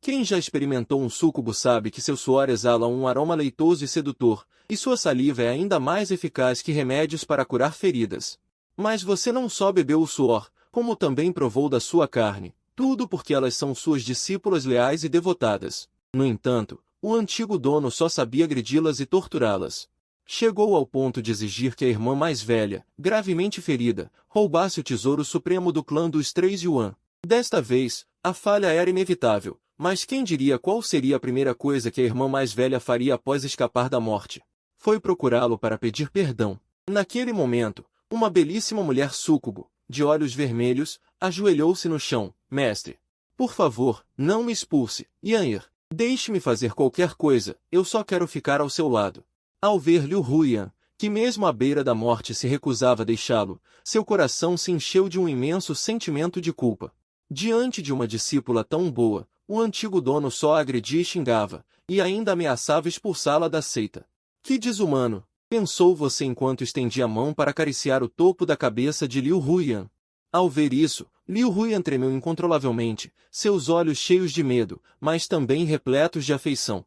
Quem já experimentou um súcubo sabe que seu suor exala um aroma leitoso e sedutor, e sua saliva é ainda mais eficaz que remédios para curar feridas. Mas você não só bebeu o suor, como também provou da sua carne, tudo porque elas são suas discípulas leais e devotadas. No entanto, o antigo dono só sabia agredi-las e torturá-las. Chegou ao ponto de exigir que a irmã mais velha, gravemente ferida, roubasse o tesouro supremo do clã dos Três Yuan. Desta vez, a falha era inevitável, mas quem diria qual seria a primeira coisa que a irmã mais velha faria após escapar da morte? Foi procurá-lo para pedir perdão. Naquele momento, uma belíssima mulher súcubo, de olhos vermelhos, ajoelhou-se no chão. Mestre, por favor, não me expulse. Yanir, deixe-me fazer qualquer coisa, eu só quero ficar ao seu lado. Ao ver Liu Huyan, que mesmo à beira da morte se recusava a deixá-lo, seu coração se encheu de um imenso sentimento de culpa. Diante de uma discípula tão boa, o antigo dono só a agredia e xingava, e ainda ameaçava expulsá-la da seita. Que desumano, pensou você enquanto estendia a mão para acariciar o topo da cabeça de Liu Huyan. Ao ver isso, Liu Huyan tremeu incontrolavelmente, seus olhos cheios de medo, mas também repletos de afeição.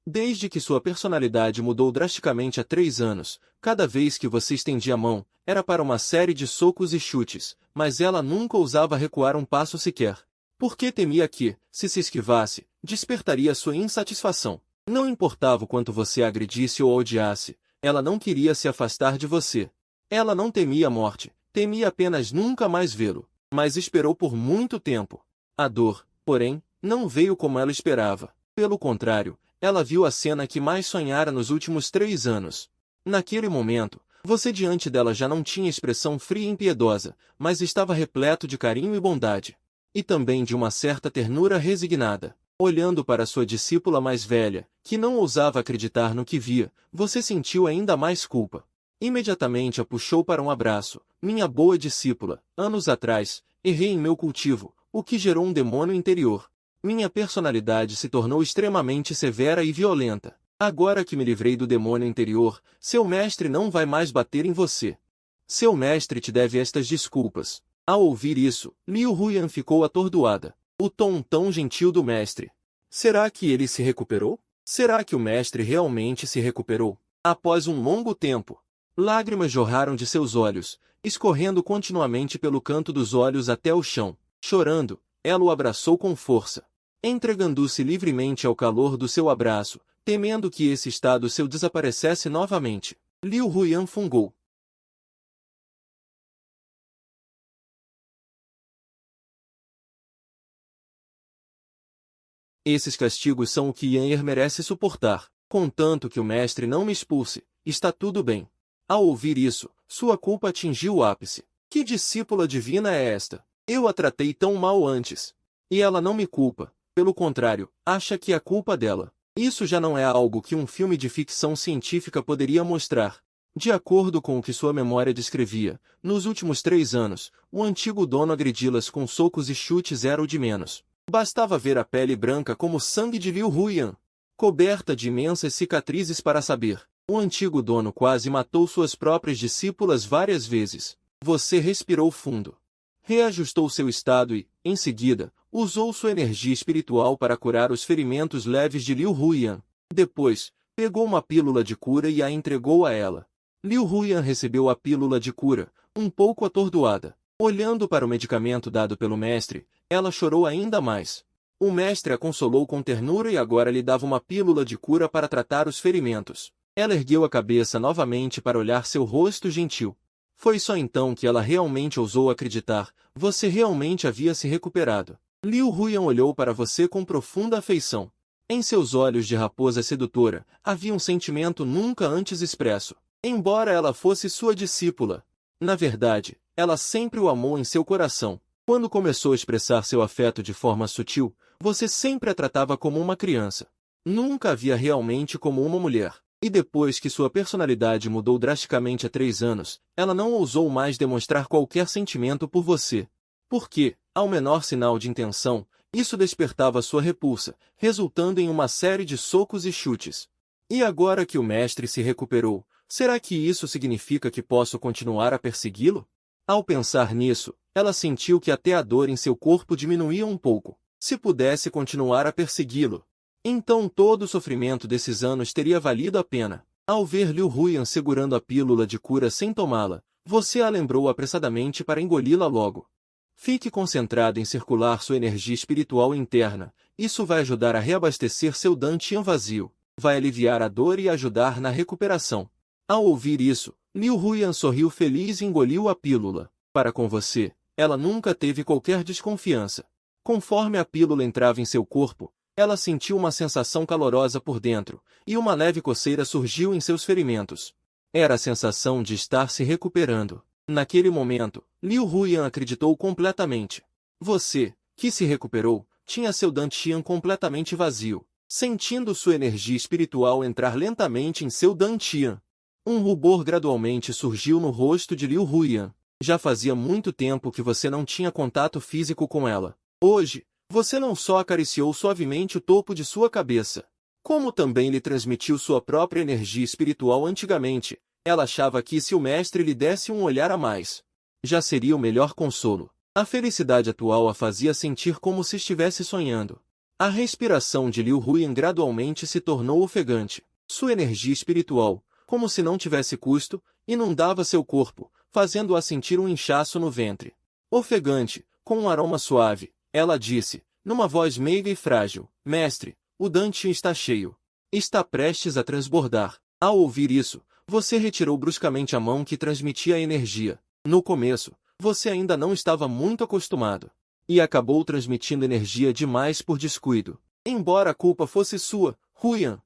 Desde que sua personalidade mudou drasticamente há 3 anos, cada vez que você estendia a mão, era para uma série de socos e chutes, mas ela nunca ousava recuar um passo sequer. Porque temia que, se esquivasse, despertaria sua insatisfação. Não importava o quanto você a agredisse ou odiasse, ela não queria se afastar de você. Ela não temia a morte, temia apenas nunca mais vê-lo, mas esperou por muito tempo. A dor, porém, não veio como ela esperava. Pelo contrário, ela viu a cena que mais sonhara nos últimos 3 anos. Naquele momento, você diante dela já não tinha expressão fria e impiedosa, mas estava repleto de carinho e bondade. E também de uma certa ternura resignada. Olhando para sua discípula mais velha, que não ousava acreditar no que via, você sentiu ainda mais culpa. Imediatamente a puxou para um abraço. Minha boa discípula, anos atrás, errei em meu cultivo, o que gerou um demônio interior. Minha personalidade se tornou extremamente severa e violenta. Agora que me livrei do demônio interior, seu mestre não vai mais bater em você. Seu mestre te deve estas desculpas. Ao ouvir isso, Liu Huyan ficou atordoada. O tom tão gentil do mestre. Será que ele se recuperou? Será que o mestre realmente se recuperou? Após um longo tempo, lágrimas jorraram de seus olhos, escorrendo continuamente pelo canto dos olhos até o chão. Chorando, ela o abraçou com força. Entregando-se livremente ao calor do seu abraço, temendo que esse estado seu desaparecesse novamente, Liu Huyan fungou. Esses castigos são o que Yanir merece suportar, contanto que o mestre não me expulse, está tudo bem. Ao ouvir isso, sua culpa atingiu o ápice. Que discípula divina é esta? Eu a tratei tão mal antes. E ela não me culpa, pelo contrário, acha que é culpa dela. Isso já não é algo que um filme de ficção científica poderia mostrar. De acordo com o que sua memória descrevia, nos últimos 3 anos, o antigo dono agredi-las com socos e chutes era o de menos. Bastava ver a pele branca como o sangue de Liu Huyan, coberta de imensas cicatrizes para saber. O antigo dono quase matou suas próprias discípulas várias vezes. Você respirou fundo. Reajustou seu estado e, em seguida, usou sua energia espiritual para curar os ferimentos leves de Liu Huyan. Depois, pegou uma pílula de cura e a entregou a ela. Liu Huyan recebeu a pílula de cura, um pouco atordoada. Olhando para o medicamento dado pelo mestre, ela chorou ainda mais. O mestre a consolou com ternura e agora lhe dava uma pílula de cura para tratar os ferimentos. Ela ergueu a cabeça novamente para olhar seu rosto gentil. Foi só então que ela realmente ousou acreditar, você realmente havia se recuperado. Liu Huyan olhou para você com profunda afeição. Em seus olhos de raposa sedutora, havia um sentimento nunca antes expresso. Embora ela fosse sua discípula, na verdade, ela sempre o amou em seu coração. Quando começou a expressar seu afeto de forma sutil, você sempre a tratava como uma criança. Nunca a via realmente como uma mulher. E depois que sua personalidade mudou drasticamente há 3 anos, ela não ousou mais demonstrar qualquer sentimento por você. Porque, ao menor sinal de intenção, isso despertava sua repulsa, resultando em uma série de socos e chutes. E agora que o mestre se recuperou, será que isso significa que posso continuar a persegui-lo? Ao pensar nisso, ela sentiu que até a dor em seu corpo diminuía um pouco. se pudesse continuar a persegui-lo. Então todo o sofrimento desses anos teria valido a pena. Ao ver Liu Huyan segurando a pílula de cura sem tomá-la, você a lembrou apressadamente para engoli-la logo. Fique concentrado em circular sua energia espiritual interna. Isso vai ajudar a reabastecer seu Dantian vazio, vai aliviar a dor e ajudar na recuperação. Ao ouvir isso, Liu Huyan sorriu feliz e engoliu a pílula. Para com você, ela nunca teve qualquer desconfiança. Conforme a pílula entrava em seu corpo, ela sentiu uma sensação calorosa por dentro, e uma leve coceira surgiu em seus ferimentos. Era a sensação de estar se recuperando. Naquele momento, Liu Huyan acreditou completamente. Você, que se recuperou, tinha seu Dantian completamente vazio, sentindo sua energia espiritual entrar lentamente em seu Dantian. Um rubor gradualmente surgiu no rosto de Liu Huyan. Já fazia muito tempo que você não tinha contato físico com ela. Hoje, você não só acariciou suavemente o topo de sua cabeça, como também lhe transmitiu sua própria energia espiritual antigamente. Ela achava que se o mestre lhe desse um olhar a mais, já seria o melhor consolo. A felicidade atual a fazia sentir como se estivesse sonhando. A respiração de Liu Huyan gradualmente se tornou ofegante. Sua energia espiritual, como se não tivesse custo, inundava seu corpo, fazendo-a sentir um inchaço no ventre. Ofegante, com um aroma suave, ela disse, numa voz meiga e frágil, Mestre, o Dantian está cheio. Está prestes a transbordar. Ao ouvir isso, você retirou bruscamente a mão que transmitia a energia. No começo, você ainda não estava muito acostumado. E acabou transmitindo energia demais por descuido. Embora a culpa fosse sua, Huyan.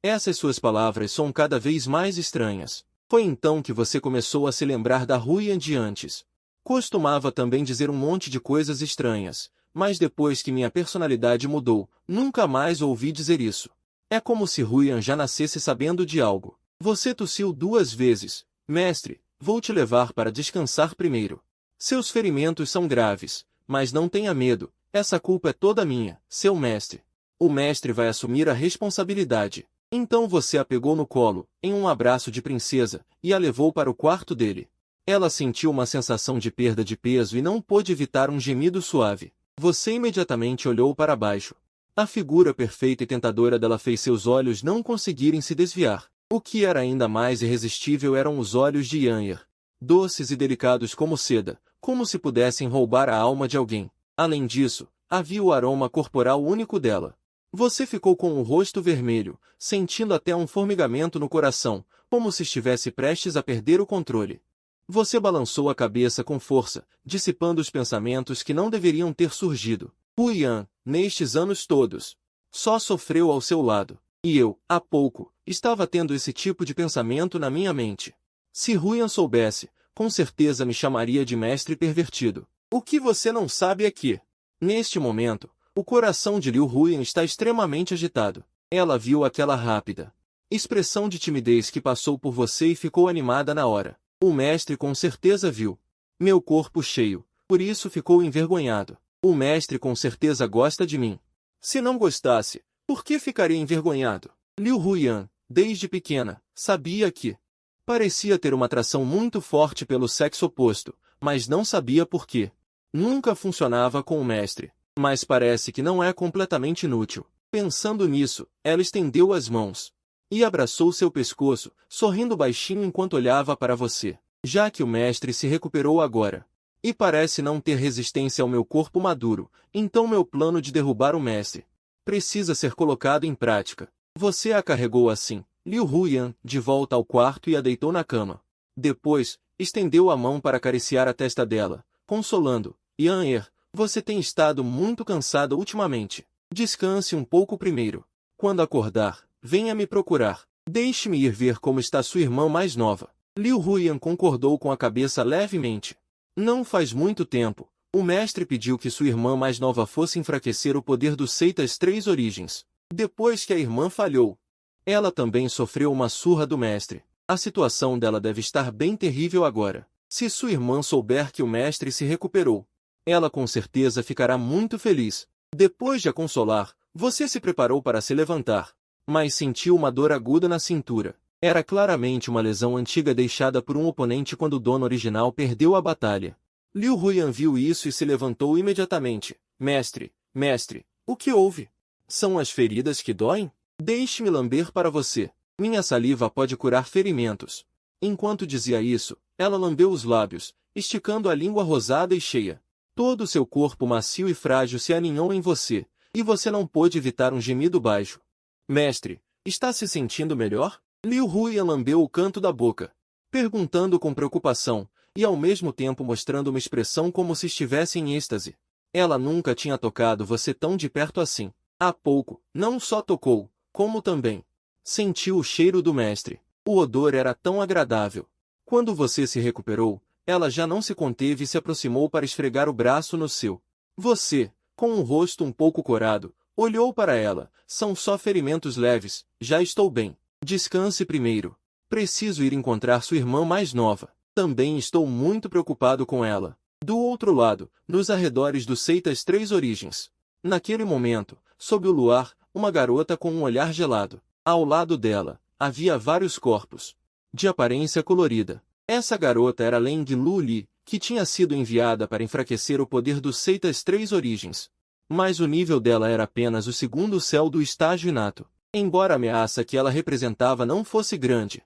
Essas suas palavras são cada vez mais estranhas. Foi então que você começou a se lembrar da Huyan de antes. Costumava também dizer um monte de coisas estranhas, mas depois que minha personalidade mudou, nunca mais ouvi dizer isso. É como se Huyan já nascesse sabendo de algo. Você tossiu 2 vezes. Mestre, vou te levar para descansar primeiro. Seus ferimentos são graves, mas não tenha medo, essa culpa é toda minha, seu mestre. O mestre vai assumir a responsabilidade. Então você a pegou no colo, em um abraço de princesa, e a levou para o quarto dele. Ela sentiu uma sensação de perda de peso e não pôde evitar um gemido suave. Você imediatamente olhou para baixo. A figura perfeita e tentadora dela fez seus olhos não conseguirem se desviar. O que era ainda mais irresistível eram os olhos de Yanyer, doces e delicados como seda, como se pudessem roubar a alma de alguém. Além disso, havia o aroma corporal único dela. Você ficou com o rosto vermelho, sentindo até um formigamento no coração, como se estivesse prestes a perder o controle. Você balançou a cabeça com força, dissipando os pensamentos que não deveriam ter surgido. Huyan, nestes anos todos, só sofreu ao seu lado. E eu, há pouco, estava tendo esse tipo de pensamento na minha mente. Se Huyan soubesse, com certeza me chamaria de mestre pervertido. O que você não sabe é que, neste momento, o coração de Liu Huyan está extremamente agitado. Ela viu aquela rápida expressão de timidez que passou por você e ficou animada na hora. O mestre com certeza viu meu corpo cheio, por isso ficou envergonhado. O mestre com certeza gosta de mim. Se não gostasse, por que ficaria envergonhado? Liu Huyan, desde pequena, sabia que parecia ter uma atração muito forte pelo sexo oposto, mas não sabia por quê. Nunca funcionava com o mestre, mas parece que não é completamente inútil. Pensando nisso, ela estendeu as mãos e abraçou seu pescoço, sorrindo baixinho enquanto olhava para você. Já que o mestre se recuperou agora e parece não ter resistência ao meu corpo maduro, então meu plano de derrubar o mestre precisa ser colocado em prática. Você a carregou assim, Liu Huyan, de volta ao quarto e a deitou na cama. Depois, estendeu a mão para acariciar a testa dela, consolando. Yanyer, você tem estado muito cansada ultimamente. Descanse um pouco primeiro. Quando acordar, venha me procurar. Deixe-me ir ver como está sua irmã mais nova. Liu Huyan concordou com a cabeça levemente. Não faz muito tempo, o mestre pediu que sua irmã mais nova fosse enfraquecer o poder dos Seitas Três Origens. Depois que a irmã falhou, ela também sofreu uma surra do mestre. A situação dela deve estar bem terrível agora. Se sua irmã souber que o mestre se recuperou, ela com certeza ficará muito feliz. Depois de a consolar, você se preparou para se levantar, mas sentiu uma dor aguda na cintura. Era claramente uma lesão antiga deixada por um oponente quando o dono original perdeu a batalha. Liu Huyan viu isso e se levantou imediatamente. Mestre, Mestre, o que houve? São as feridas que doem? Deixe-me lamber para você. Minha saliva pode curar ferimentos. Enquanto dizia isso, ela lambeu os lábios, esticando a língua rosada e cheia. Todo o seu corpo macio e frágil se aninhou em você, e você não pôde evitar um gemido baixo. Mestre, está se sentindo melhor? Liu Huyan lambeu o canto da boca, perguntando com preocupação, e ao mesmo tempo mostrando uma expressão como se estivesse em êxtase. Ela nunca tinha tocado você tão de perto assim. Há pouco, não só tocou, como também sentiu o cheiro do mestre. O odor era tão agradável. Quando você se recuperou, ela já não se conteve e se aproximou para esfregar o braço no seu. Você, com um rosto um pouco corado, olhou para ela. São só ferimentos leves, já estou bem. Descanse primeiro. Preciso ir encontrar sua irmã mais nova. Também estou muito preocupado com ela. Do outro lado, nos arredores do Seitas Três Origens. Naquele momento, sob o luar, uma garota com um olhar gelado. Ao lado dela, havia vários corpos, de aparência colorida. Essa garota era Leng Luli, que tinha sido enviada para enfraquecer o poder dos Seitas Três Origens. Mas o nível dela era apenas o segundo céu do estágio inato. Embora a ameaça que ela representava não fosse grande,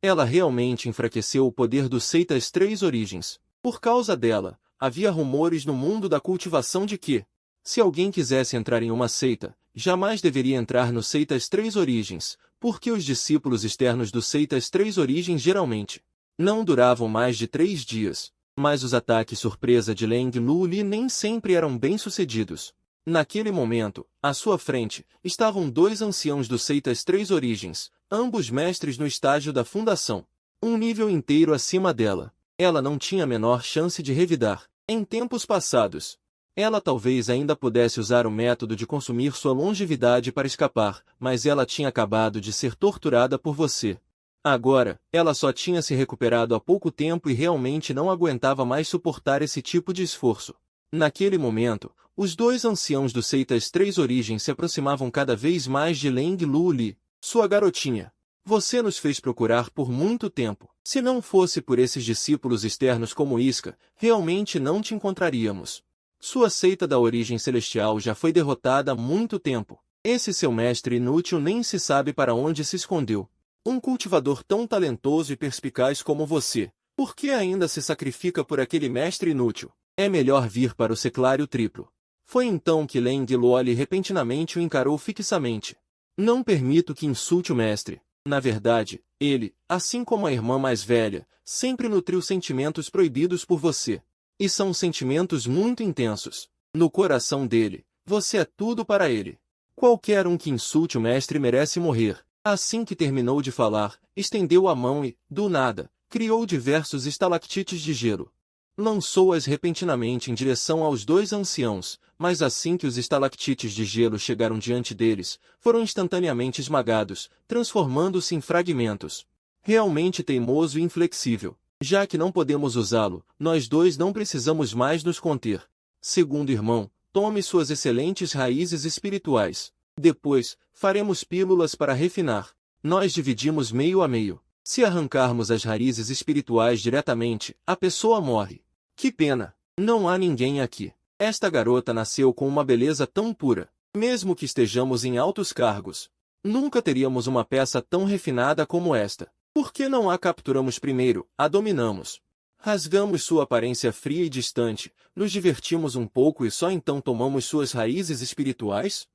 ela realmente enfraqueceu o poder dos Seitas Três Origens. Por causa dela, havia rumores no mundo da cultivação de que, se alguém quisesse entrar em uma seita, jamais deveria entrar no Seitas Três Origens, porque os discípulos externos do Seitas Três Origens geralmente não duravam mais de 3 dias. Mas os ataques surpresa de Leng Luli nem sempre eram bem-sucedidos. Naquele momento, à sua frente, estavam 2 anciãos do Seitas Três Origens, ambos mestres no estágio da fundação, um nível inteiro acima dela. Ela não tinha a menor chance de revidar. Em tempos passados, ela talvez ainda pudesse usar o método de consumir sua longevidade para escapar, mas ela tinha acabado de ser torturada por você. Agora, ela só tinha se recuperado há pouco tempo e realmente não aguentava mais suportar esse tipo de esforço. Naquele momento, os 2 anciãos do Seitas Três Origens se aproximavam cada vez mais de Leng Luli. Sua garotinha, você nos fez procurar por muito tempo. Se não fosse por esses discípulos externos como Isca, realmente não te encontraríamos. Sua seita da origem celestial já foi derrotada há muito tempo. Esse seu mestre inútil nem se sabe para onde se escondeu. Um cultivador tão talentoso e perspicaz como você, por que ainda se sacrifica por aquele mestre inútil? É melhor vir para o seclário triplo. Foi então que Leng Loli repentinamente o encarou fixamente. Não permito que insulte o mestre. Na verdade, ele, assim como a irmã mais velha, sempre nutriu sentimentos proibidos por você. E são sentimentos muito intensos. No coração dele, você é tudo para ele. Qualquer um que insulte o mestre merece morrer. Assim que terminou de falar, estendeu a mão e, do nada, criou diversos estalactites de gelo. Lançou-as repentinamente em direção aos 2 anciãos, mas assim que os estalactites de gelo chegaram diante deles, foram instantaneamente esmagados, transformando-se em fragmentos. Realmente teimoso e inflexível. Já que não podemos usá-lo, nós 2 não precisamos mais nos conter. Segundo irmão, tome suas excelentes raízes espirituais. Depois, faremos pílulas para refinar. Nós dividimos meio a meio. Se arrancarmos as raízes espirituais diretamente, a pessoa morre. Que pena! Não há ninguém aqui. Esta garota nasceu com uma beleza tão pura. Mesmo que estejamos em altos cargos, nunca teríamos uma peça tão refinada como esta. Por que não a capturamos primeiro, a dominamos? Rasgamos sua aparência fria e distante, nos divertimos um pouco e só então tomamos suas raízes espirituais?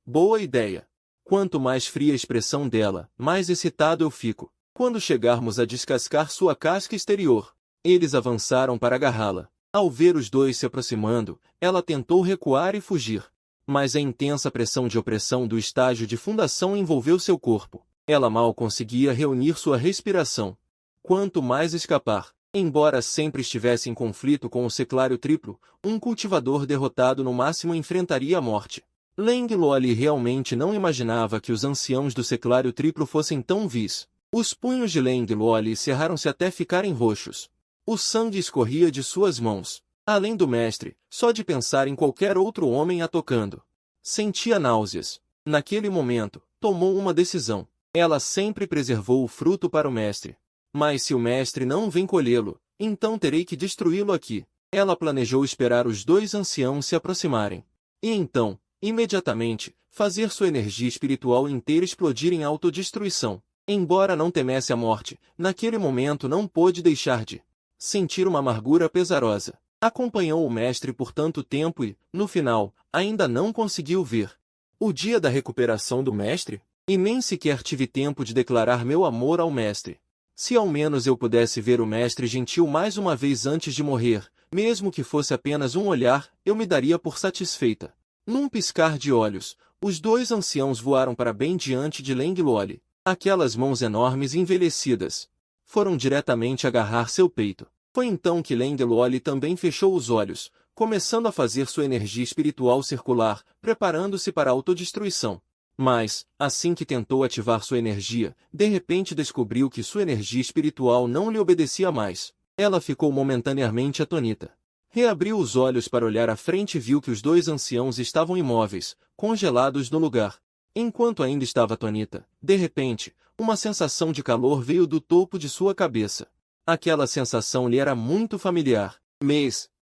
Boa ideia! Quanto mais fria a expressão dela, mais excitado eu fico. Quando chegarmos a descascar sua casca exterior, eles avançaram para agarrá-la. Ao ver os 2 se aproximando, ela tentou recuar e fugir. Mas a intensa pressão de opressão do estágio de fundação envolveu seu corpo. Ela mal conseguia reunir sua respiração. Quanto mais escapar, embora sempre estivesse em conflito com o seclário triplo, um cultivador derrotado no máximo enfrentaria a morte. Leng Loli realmente não imaginava que os anciãos do seclário triplo fossem tão vis. Os punhos de Leng Loli cerraram-se até ficarem roxos. O sangue escorria de suas mãos. Além do mestre, só de pensar em qualquer outro homem a tocando, sentia náuseas. Naquele momento, tomou uma decisão. Ela sempre preservou o fruto para o mestre. Mas se o mestre não vem colhê-lo, então terei que destruí-lo aqui. Ela planejou esperar os 2 anciãos se aproximarem. E então, imediatamente, fazer sua energia espiritual inteira explodir em autodestruição. Embora não temesse a morte, naquele momento não pôde deixar de sentir uma amargura pesarosa. Acompanhou o mestre por tanto tempo e, no final, ainda não conseguiu ver o dia da recuperação do mestre? E nem sequer tive tempo de declarar meu amor ao mestre. Se ao menos eu pudesse ver o mestre gentil mais uma vez antes de morrer, mesmo que fosse apenas um olhar, eu me daria por satisfeita. Num piscar de olhos, os dois anciãos voaram para bem diante de Lengloli. Aquelas mãos enormes e envelhecidas foram diretamente agarrar seu peito. Foi então que Lengloli também fechou os olhos, começando a fazer sua energia espiritual circular, preparando-se para a autodestruição. Mas, assim que tentou ativar sua energia, de repente descobriu que sua energia espiritual não lhe obedecia mais. Ela ficou momentaneamente atônita. Reabriu os olhos para olhar à frente e viu que os dois anciãos estavam imóveis, congelados no lugar. Enquanto ainda estava atônita, de repente, uma sensação de calor veio do topo de sua cabeça. Aquela sensação lhe era muito familiar.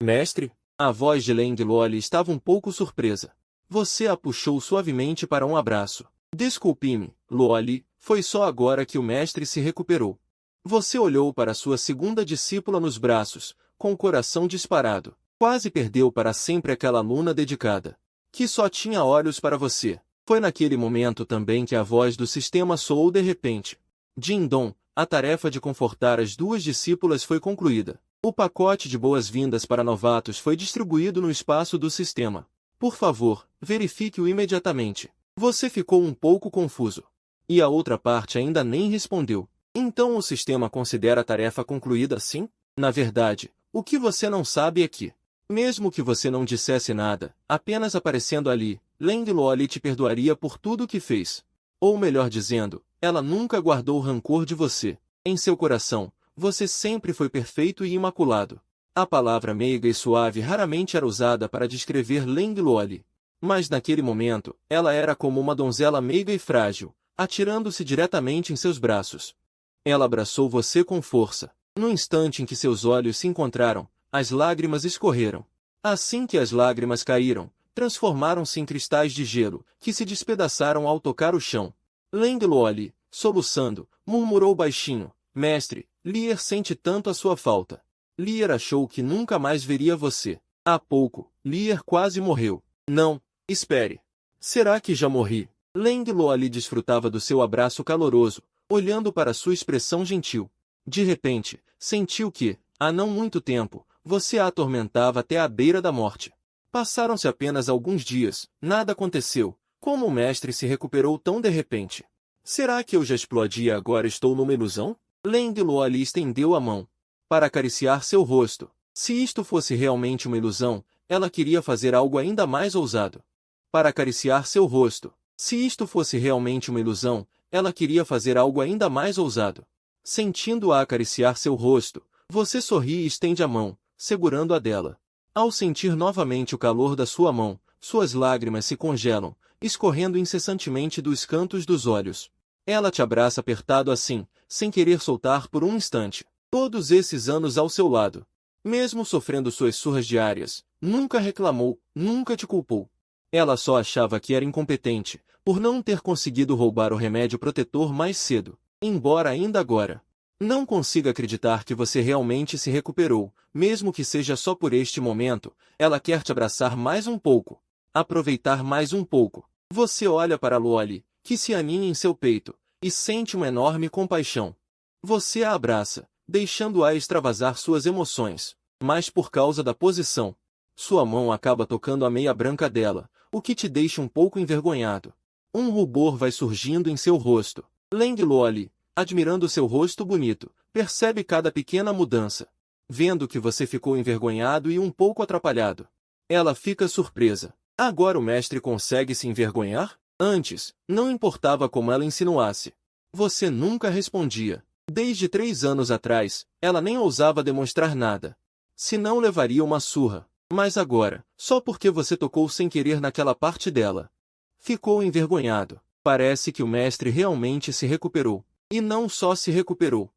Mestre? A voz de Lengloli estava um pouco surpresa. Você a puxou suavemente para um abraço. Desculpe-me, Loli, foi só agora que o mestre se recuperou. Você olhou para sua segunda discípula nos braços, com o coração disparado. Quase perdeu para sempre aquela aluna dedicada, que só tinha olhos para você. Foi naquele momento também que a voz do sistema soou de repente. Ding-dong, a tarefa de confortar as duas discípulas foi concluída. O pacote de boas-vindas para novatos foi distribuído no espaço do sistema. Por favor, verifique-o imediatamente. Você ficou um pouco confuso. E a outra parte ainda nem respondeu. Então o sistema considera a tarefa concluída assim? Na verdade, o que você não sabe é que, mesmo que você não dissesse nada, apenas aparecendo ali, Lengloli te perdoaria por tudo o que fez. Ou melhor dizendo, ela nunca guardou rancor de você. Em seu coração, você sempre foi perfeito e imaculado. A palavra meiga e suave raramente era usada para descrever Lengloli. Mas naquele momento, ela era como uma donzela meiga e frágil, atirando-se diretamente em seus braços. Ela abraçou você com força. No instante em que seus olhos se encontraram, as lágrimas escorreram. Assim que as lágrimas caíram, transformaram-se em cristais de gelo, que se despedaçaram ao tocar o chão. Lengloli, soluçando, murmurou baixinho: Mestre, Lear sente tanto a sua falta. Lear achou que nunca mais veria você. Há pouco, Lear quase morreu. Não, espere. Será que já morri? Lengloli desfrutava do seu abraço caloroso, olhando para sua expressão gentil. De repente, sentiu que, há não muito tempo, você a atormentava até a beira da morte. Passaram-se apenas alguns dias, nada aconteceu. Como o mestre se recuperou tão de repente? Será que eu já explodi e agora estou numa ilusão? Lengloli estendeu a mão para acariciar seu rosto. Se isto fosse realmente uma ilusão, ela queria fazer algo ainda mais ousado. Para acariciar seu rosto. Se isto fosse realmente uma ilusão, ela queria fazer algo ainda mais ousado. Sentindo-a acariciar seu rosto, você sorri e estende a mão, segurando a dela. Ao sentir novamente o calor da sua mão, suas lágrimas se congelam, escorrendo incessantemente dos cantos dos olhos. Ela te abraça apertado assim, sem querer soltar por um instante. Todos esses anos ao seu lado, mesmo sofrendo suas surras diárias, nunca reclamou, nunca te culpou. Ela só achava que era incompetente, por não ter conseguido roubar o remédio protetor mais cedo, embora ainda agora não consiga acreditar que você realmente se recuperou, mesmo que seja só por este momento. Ela quer te abraçar mais um pouco, aproveitar mais um pouco. Você olha para Loli, que se aninha em seu peito, e sente uma enorme compaixão. Você a abraça, deixando-a extravasar suas emoções, mas por causa da posição, sua mão acaba tocando a meia branca dela, o que te deixa um pouco envergonhado. Um rubor vai surgindo em seu rosto. Lengloli, admirando seu rosto bonito, percebe cada pequena mudança. Vendo que você ficou envergonhado e um pouco atrapalhado, ela fica surpresa. Agora o mestre consegue se envergonhar? Antes, não importava como ela insinuasse. Você nunca respondia. Desde 3 anos atrás, ela nem ousava demonstrar nada. Senão levaria uma surra. Mas agora, só porque você tocou sem querer naquela parte dela, ficou envergonhado. Parece que o mestre realmente se recuperou. E não só se recuperou,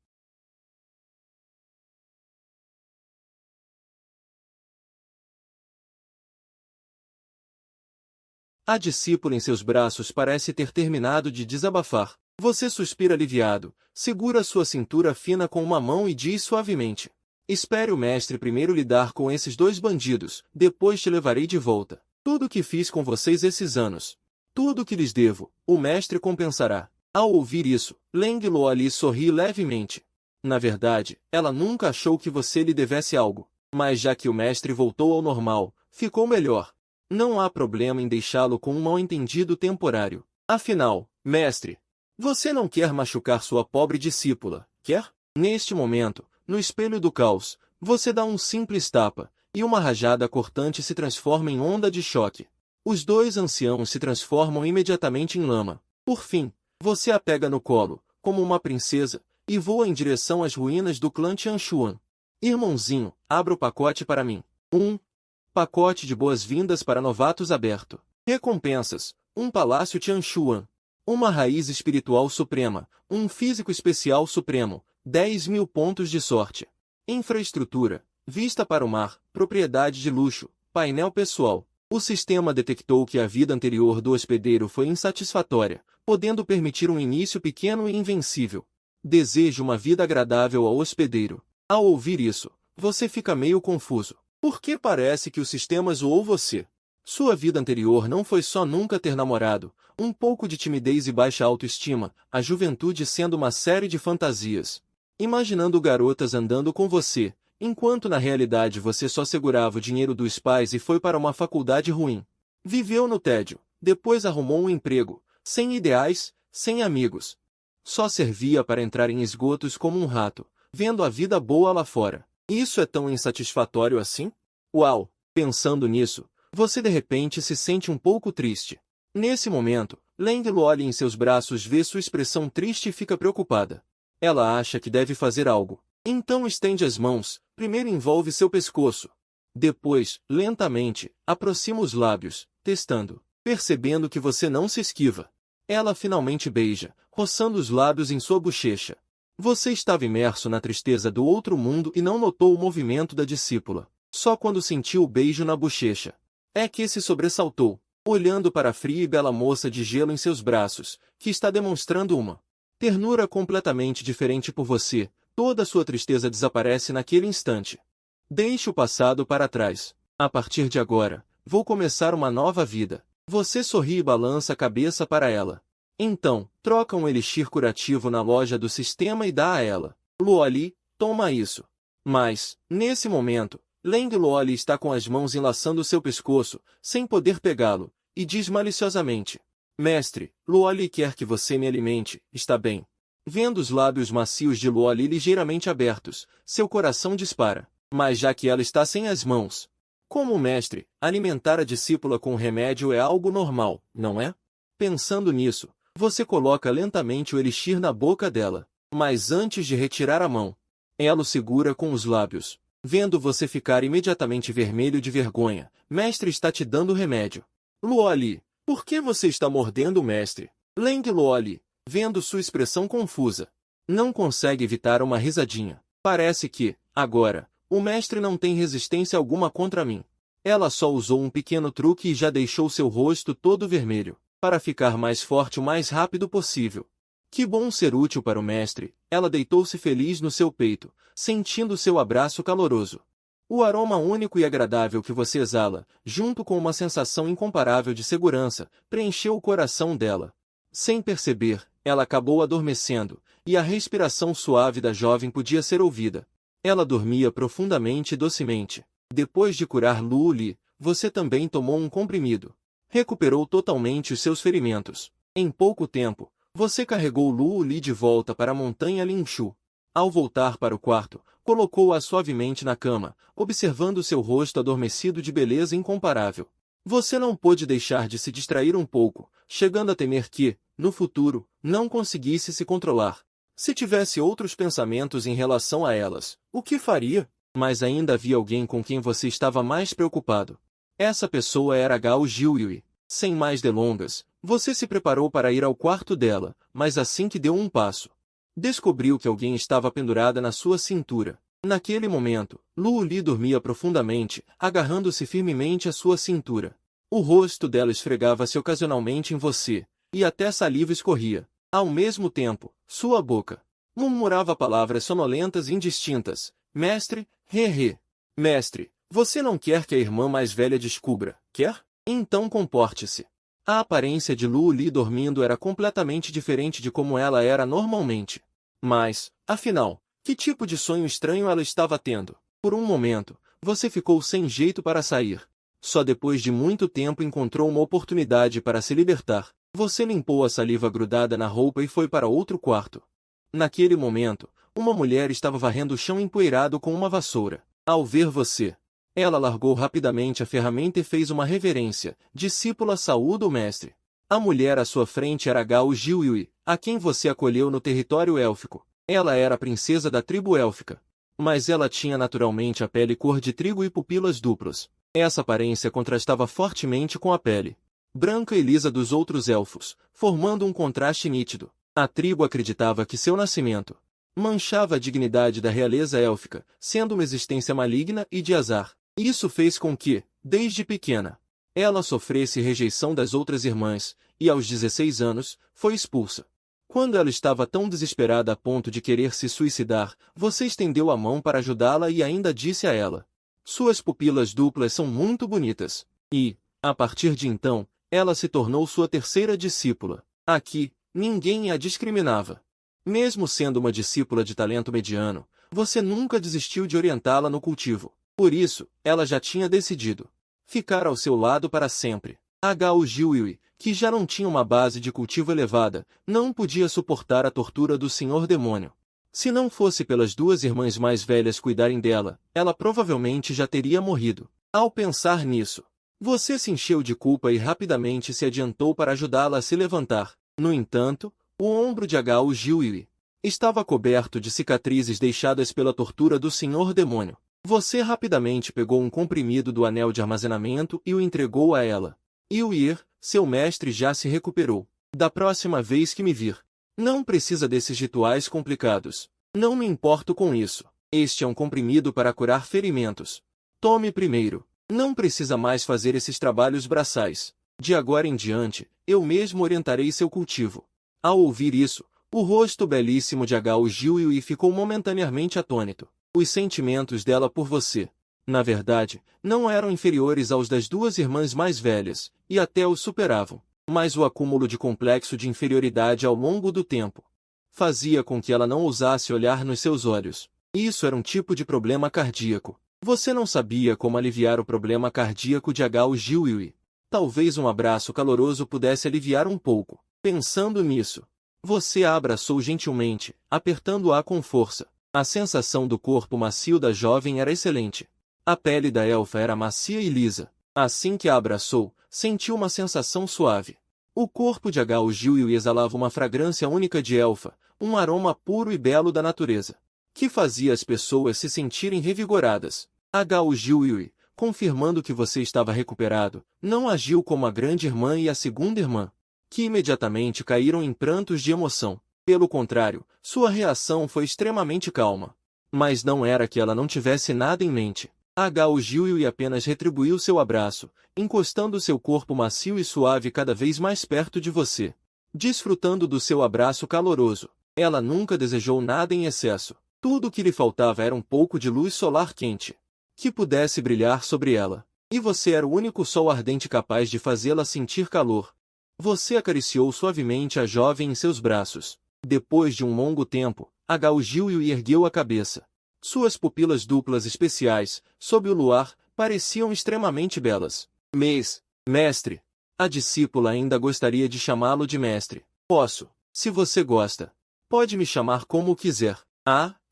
A discípula em seus braços parece ter terminado de desabafar. Você suspira aliviado, segura sua cintura fina com uma mão e diz suavemente: espere o mestre primeiro lidar com esses dois bandidos, depois te levarei de volta. Tudo o que fiz com vocês esses anos, tudo o que lhes devo, o mestre compensará. Ao ouvir isso, Leng Luoli sorri levemente. Na verdade, ela nunca achou que você lhe devesse algo, mas já que o mestre voltou ao normal, ficou melhor. Não há problema em deixá-lo com um mal-entendido temporário. Afinal, mestre, você não quer machucar sua pobre discípula, quer? Neste momento, no espelho do caos, você dá um simples tapa, e uma rajada cortante se transforma em onda de choque. Os dois anciãos se transformam imediatamente em lama. Por fim, você a pega no colo, como uma princesa, e voa em direção às ruínas do clã Tianshuan. Irmãozinho, abra o pacote para mim. Pacote de boas-vindas para novatos aberto. Recompensas, um palácio Tianshuan. Uma raiz espiritual suprema, um físico especial supremo, 10.000 pontos de sorte. Infraestrutura, vista para o mar, propriedade de luxo, painel pessoal. O sistema detectou que a vida anterior do hospedeiro foi insatisfatória, podendo permitir um início pequeno e invencível. Desejo uma vida agradável ao hospedeiro. Ao ouvir isso, você fica meio confuso. Porque parece que o sistema zoou você. Sua vida anterior não foi só nunca ter namorado, um pouco de timidez e baixa autoestima, a juventude sendo uma série de fantasias. Imaginando garotas andando com você, enquanto na realidade você só segurava o dinheiro dos pais e foi para uma faculdade ruim. Viveu no tédio, depois arrumou um emprego, sem ideais, sem amigos. Só servia para entrar em esgotos como um rato, vendo a vida boa lá fora. Isso é tão insatisfatório assim? Uau! Pensando nisso, você de repente se sente um pouco triste. Nesse momento, Leng Luoli em seus braços vê sua expressão triste e fica preocupada. Ela acha que deve fazer algo. Então estende as mãos, primeiro envolve seu pescoço. Depois, lentamente, aproxima os lábios, testando, percebendo que você não se esquiva. Ela finalmente beija, roçando os lábios em sua bochecha. Você estava imerso na tristeza do outro mundo e não notou o movimento da discípula. Só quando sentiu o beijo na bochecha é que se sobressaltou, olhando para a fria e bela moça de gelo em seus braços, que está demonstrando uma ternura completamente diferente por você. Toda sua tristeza desaparece naquele instante. Deixe o passado para trás. A partir de agora, vou começar uma nova vida. Você sorri e balança a cabeça para ela. Então, troca um elixir curativo na loja do sistema e dá a ela. Luoli, toma isso. Mas, nesse momento, Leng Luoli está com as mãos enlaçando seu pescoço, sem poder pegá-lo, e diz maliciosamente: mestre, Luoli quer que você me alimente, está bem? Vendo os lábios macios de Luoli ligeiramente abertos, seu coração dispara. Mas já que ela está sem as mãos, como o mestre, alimentar a discípula com remédio é algo normal, não é? Pensando nisso, você coloca lentamente o elixir na boca dela. Mas antes de retirar a mão, ela o segura com os lábios. Vendo você ficar imediatamente vermelho de vergonha, mestre está te dando remédio. Luoli, por que você está mordendo o mestre? Leng Luoli, vendo sua expressão confusa, não consegue evitar uma risadinha. Parece que, agora, o mestre não tem resistência alguma contra mim. Ela só usou um pequeno truque e já deixou seu rosto todo vermelho, para ficar mais forte o mais rápido possível. Que bom ser útil para o mestre. Ela deitou-se feliz no seu peito, sentindo seu abraço caloroso. O aroma único e agradável que você exala, junto com uma sensação incomparável de segurança, preencheu o coração dela. Sem perceber, ela acabou adormecendo, e a respiração suave da jovem podia ser ouvida. Ela dormia profundamente e docemente. Depois de curar Luoli, você também tomou um comprimido. Recuperou totalmente os seus ferimentos. Em pouco tempo, você carregou Luoli de volta para a montanha Linshu. Ao voltar para o quarto, colocou-a suavemente na cama, observando seu rosto adormecido de beleza incomparável. Você não pôde deixar de se distrair um pouco, chegando a temer que, no futuro, não conseguisse se controlar. Se tivesse outros pensamentos em relação a elas, o que faria? Mas ainda havia alguém com quem você estava mais preocupado. Essa pessoa era Gao Jiuyui. Sem mais delongas, você se preparou para ir ao quarto dela, mas assim que deu um passo, descobriu que alguém estava pendurada na sua cintura. Naquele momento, Luoli dormia profundamente, agarrando-se firmemente à sua cintura. O rosto dela esfregava-se ocasionalmente em você, e até saliva escorria. Ao mesmo tempo, sua boca murmurava palavras sonolentas e indistintas. Mestre, re. Mestre, você não quer que a irmã mais velha descubra, quer? Então comporte-se. A aparência de Lu Li dormindo era completamente diferente de como ela era normalmente. Mas, afinal, que tipo de sonho estranho ela estava tendo? Por um momento, você ficou sem jeito para sair. Só depois de muito tempo encontrou uma oportunidade para se libertar. Você limpou a saliva grudada na roupa e foi para outro quarto. Naquele momento, uma mulher estava varrendo o chão empoeirado com uma vassoura. Ao ver você, ela largou rapidamente a ferramenta e fez uma reverência. Discípula, saúda o mestre. A mulher à sua frente era Gao Jiuyui, a quem você acolheu no território élfico. Ela era a princesa da tribo élfica. Mas ela tinha naturalmente a pele cor de trigo e pupilas duplas. Essa aparência contrastava fortemente com a pele branca e lisa dos outros elfos, formando um contraste nítido. A tribo acreditava que seu nascimento manchava a dignidade da realeza élfica, sendo uma existência maligna e de azar. Isso fez com que, desde pequena, ela sofresse rejeição das outras irmãs, e aos 16 anos, foi expulsa. Quando ela estava tão desesperada a ponto de querer se suicidar, você estendeu a mão para ajudá-la e ainda disse a ela: suas pupilas duplas são muito bonitas. E, a partir de então, ela se tornou sua terceira discípula. Aqui, ninguém a discriminava. Mesmo sendo uma discípula de talento mediano, você nunca desistiu de orientá-la no cultivo. Por isso, ela já tinha decidido ficar ao seu lado para sempre. A Gao Jiuyui, que já não tinha uma base de cultivo elevada, não podia suportar a tortura do Senhor Demônio. Se não fosse pelas duas irmãs mais velhas cuidarem dela, ela provavelmente já teria morrido. Ao pensar nisso, você se encheu de culpa e rapidamente se adiantou para ajudá-la a se levantar. No entanto, o ombro de Gao Jiuyui estava coberto de cicatrizes deixadas pela tortura do Senhor Demônio. Você rapidamente pegou um comprimido do anel de armazenamento e o entregou a ela. Yuir, seu mestre já se recuperou. Da próxima vez que me vir, não precisa desses rituais complicados. Não me importo com isso. Este é um comprimido para curar ferimentos. Tome primeiro. Não precisa mais fazer esses trabalhos braçais. De agora em diante, eu mesmo orientarei seu cultivo. Ao ouvir isso, o rosto belíssimo de Gao Jiuyui ficou momentaneamente atônito. Os sentimentos dela por você, na verdade, não eram inferiores aos das duas irmãs mais velhas, e até os superavam. Mas o acúmulo de complexo de inferioridade ao longo do tempo fazia com que ela não ousasse olhar nos seus olhos. Isso era um tipo de problema cardíaco. Você não sabia como aliviar o problema cardíaco de Gao Jiuyui. Talvez um abraço caloroso pudesse aliviar um pouco. Pensando nisso, você a abraçou gentilmente, apertando-a com força. A sensação do corpo macio da jovem era excelente. A pele da elfa era macia e lisa. Assim que a abraçou, sentiu uma sensação suave. O corpo de Gao Jiuyui exalava uma fragrância única de elfa, um aroma puro e belo da natureza, que fazia as pessoas se sentirem revigoradas. Gao Jiuyui, confirmando que você estava recuperado, não agiu como a grande irmã e a segunda irmã, que imediatamente caíram em prantos de emoção. Pelo contrário, sua reação foi extremamente calma. Mas não era que ela não tivesse nada em mente. Gao Jiuyui apenas retribuiu seu abraço, encostando seu corpo macio e suave cada vez mais perto de você. Desfrutando do seu abraço caloroso, ela nunca desejou nada em excesso. Tudo o que lhe faltava era um pouco de luz solar quente, que pudesse brilhar sobre ela. E você era o único sol ardente capaz de fazê-la sentir calor. Você acariciou suavemente a jovem em seus braços. Depois de um longo tempo, Gao Jiuyui ergueu a cabeça. Suas pupilas duplas especiais, sob o luar, pareciam extremamente belas. Mestre. A discípula ainda gostaria de chamá-lo de mestre. Posso, se você gosta. Pode me chamar como quiser.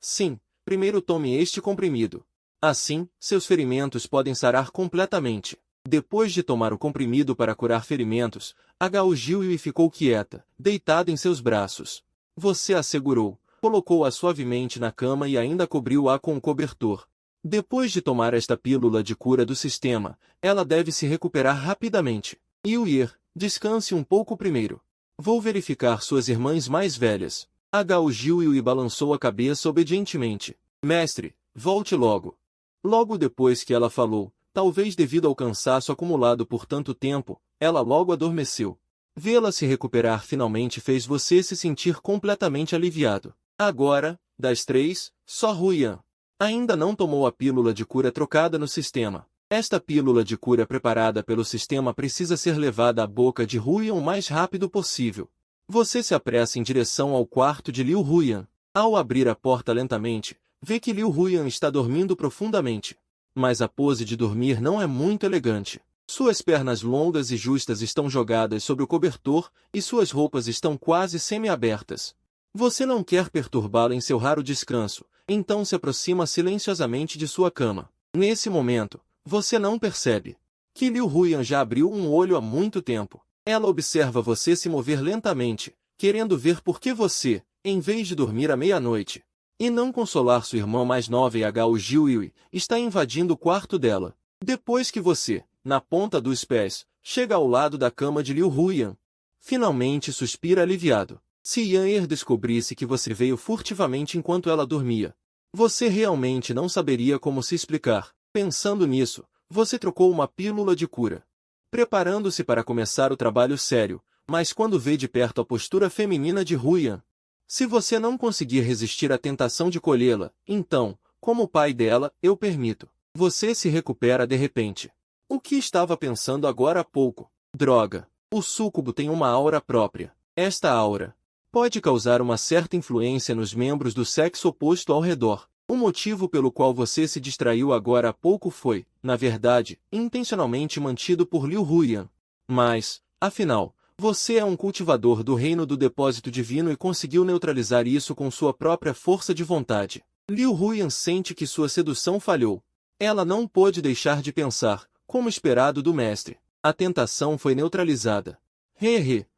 Sim. Primeiro tome este comprimido. Assim, seus ferimentos podem sarar completamente. Depois de tomar o comprimido para curar ferimentos, Gao Jiuyui ficou quieta, deitada em seus braços. Você a segurou, colocou-a suavemente na cama e ainda cobriu-a com um cobertor. Depois de tomar esta pílula de cura do sistema, ela deve se recuperar rapidamente. Yuir, descanse um pouco primeiro. Vou verificar suas irmãs mais velhas. Gao Jiuyui balançou a cabeça obedientemente. Mestre, volte logo. Logo depois que ela falou, Talvez devido ao cansaço acumulado por tanto tempo, ela logo adormeceu. Vê-la se recuperar finalmente fez você se sentir completamente aliviado. Agora, das 3, só Ruian ainda não tomou a pílula de cura trocada no sistema. Esta pílula de cura preparada pelo sistema precisa ser levada à boca de Ruian o mais rápido possível. Você se apressa em direção ao quarto de Liu Ruian. Ao abrir a porta lentamente, vê que Liu Ruian está dormindo profundamente. Mas a pose de dormir não é muito elegante. Suas pernas longas e justas estão jogadas sobre o cobertor e suas roupas estão quase semi-abertas. Você não quer perturbá-la em seu raro descanso, então se aproxima silenciosamente de sua cama. Nesse momento, você não percebe que Liu Ruian já abriu um olho há muito tempo. Ela observa você se mover lentamente, querendo ver por que você, em vez de dormir à meia-noite, e não consolar sua irmã mais nova e Hou Jiuyui, está invadindo o quarto dela. Depois que você, na ponta dos pés, chega ao lado da cama de Liu Ruian, finalmente suspira aliviado. Se Yair descobrisse que você veio furtivamente enquanto ela dormia, você realmente não saberia como se explicar. Pensando nisso, você trocou uma pílula de cura, preparando-se para começar o trabalho sério, mas quando vê de perto a postura feminina de Ruian, se você não conseguir resistir à tentação de colhê-la, então, como pai dela, eu permito. Você se recupera de repente. O que estava pensando agora há pouco? Droga! O súcubo tem uma aura própria. Esta aura pode causar uma certa influência nos membros do sexo oposto ao redor. O motivo pelo qual você se distraiu agora há pouco foi, na verdade, intencionalmente mantido por Liu Ruian. Mas, afinal, você é um cultivador do reino do depósito divino e conseguiu neutralizar isso com sua própria força de vontade. Liu Ruian sente que sua sedução falhou. Ela não pôde deixar de pensar, como esperado do mestre. A tentação foi neutralizada.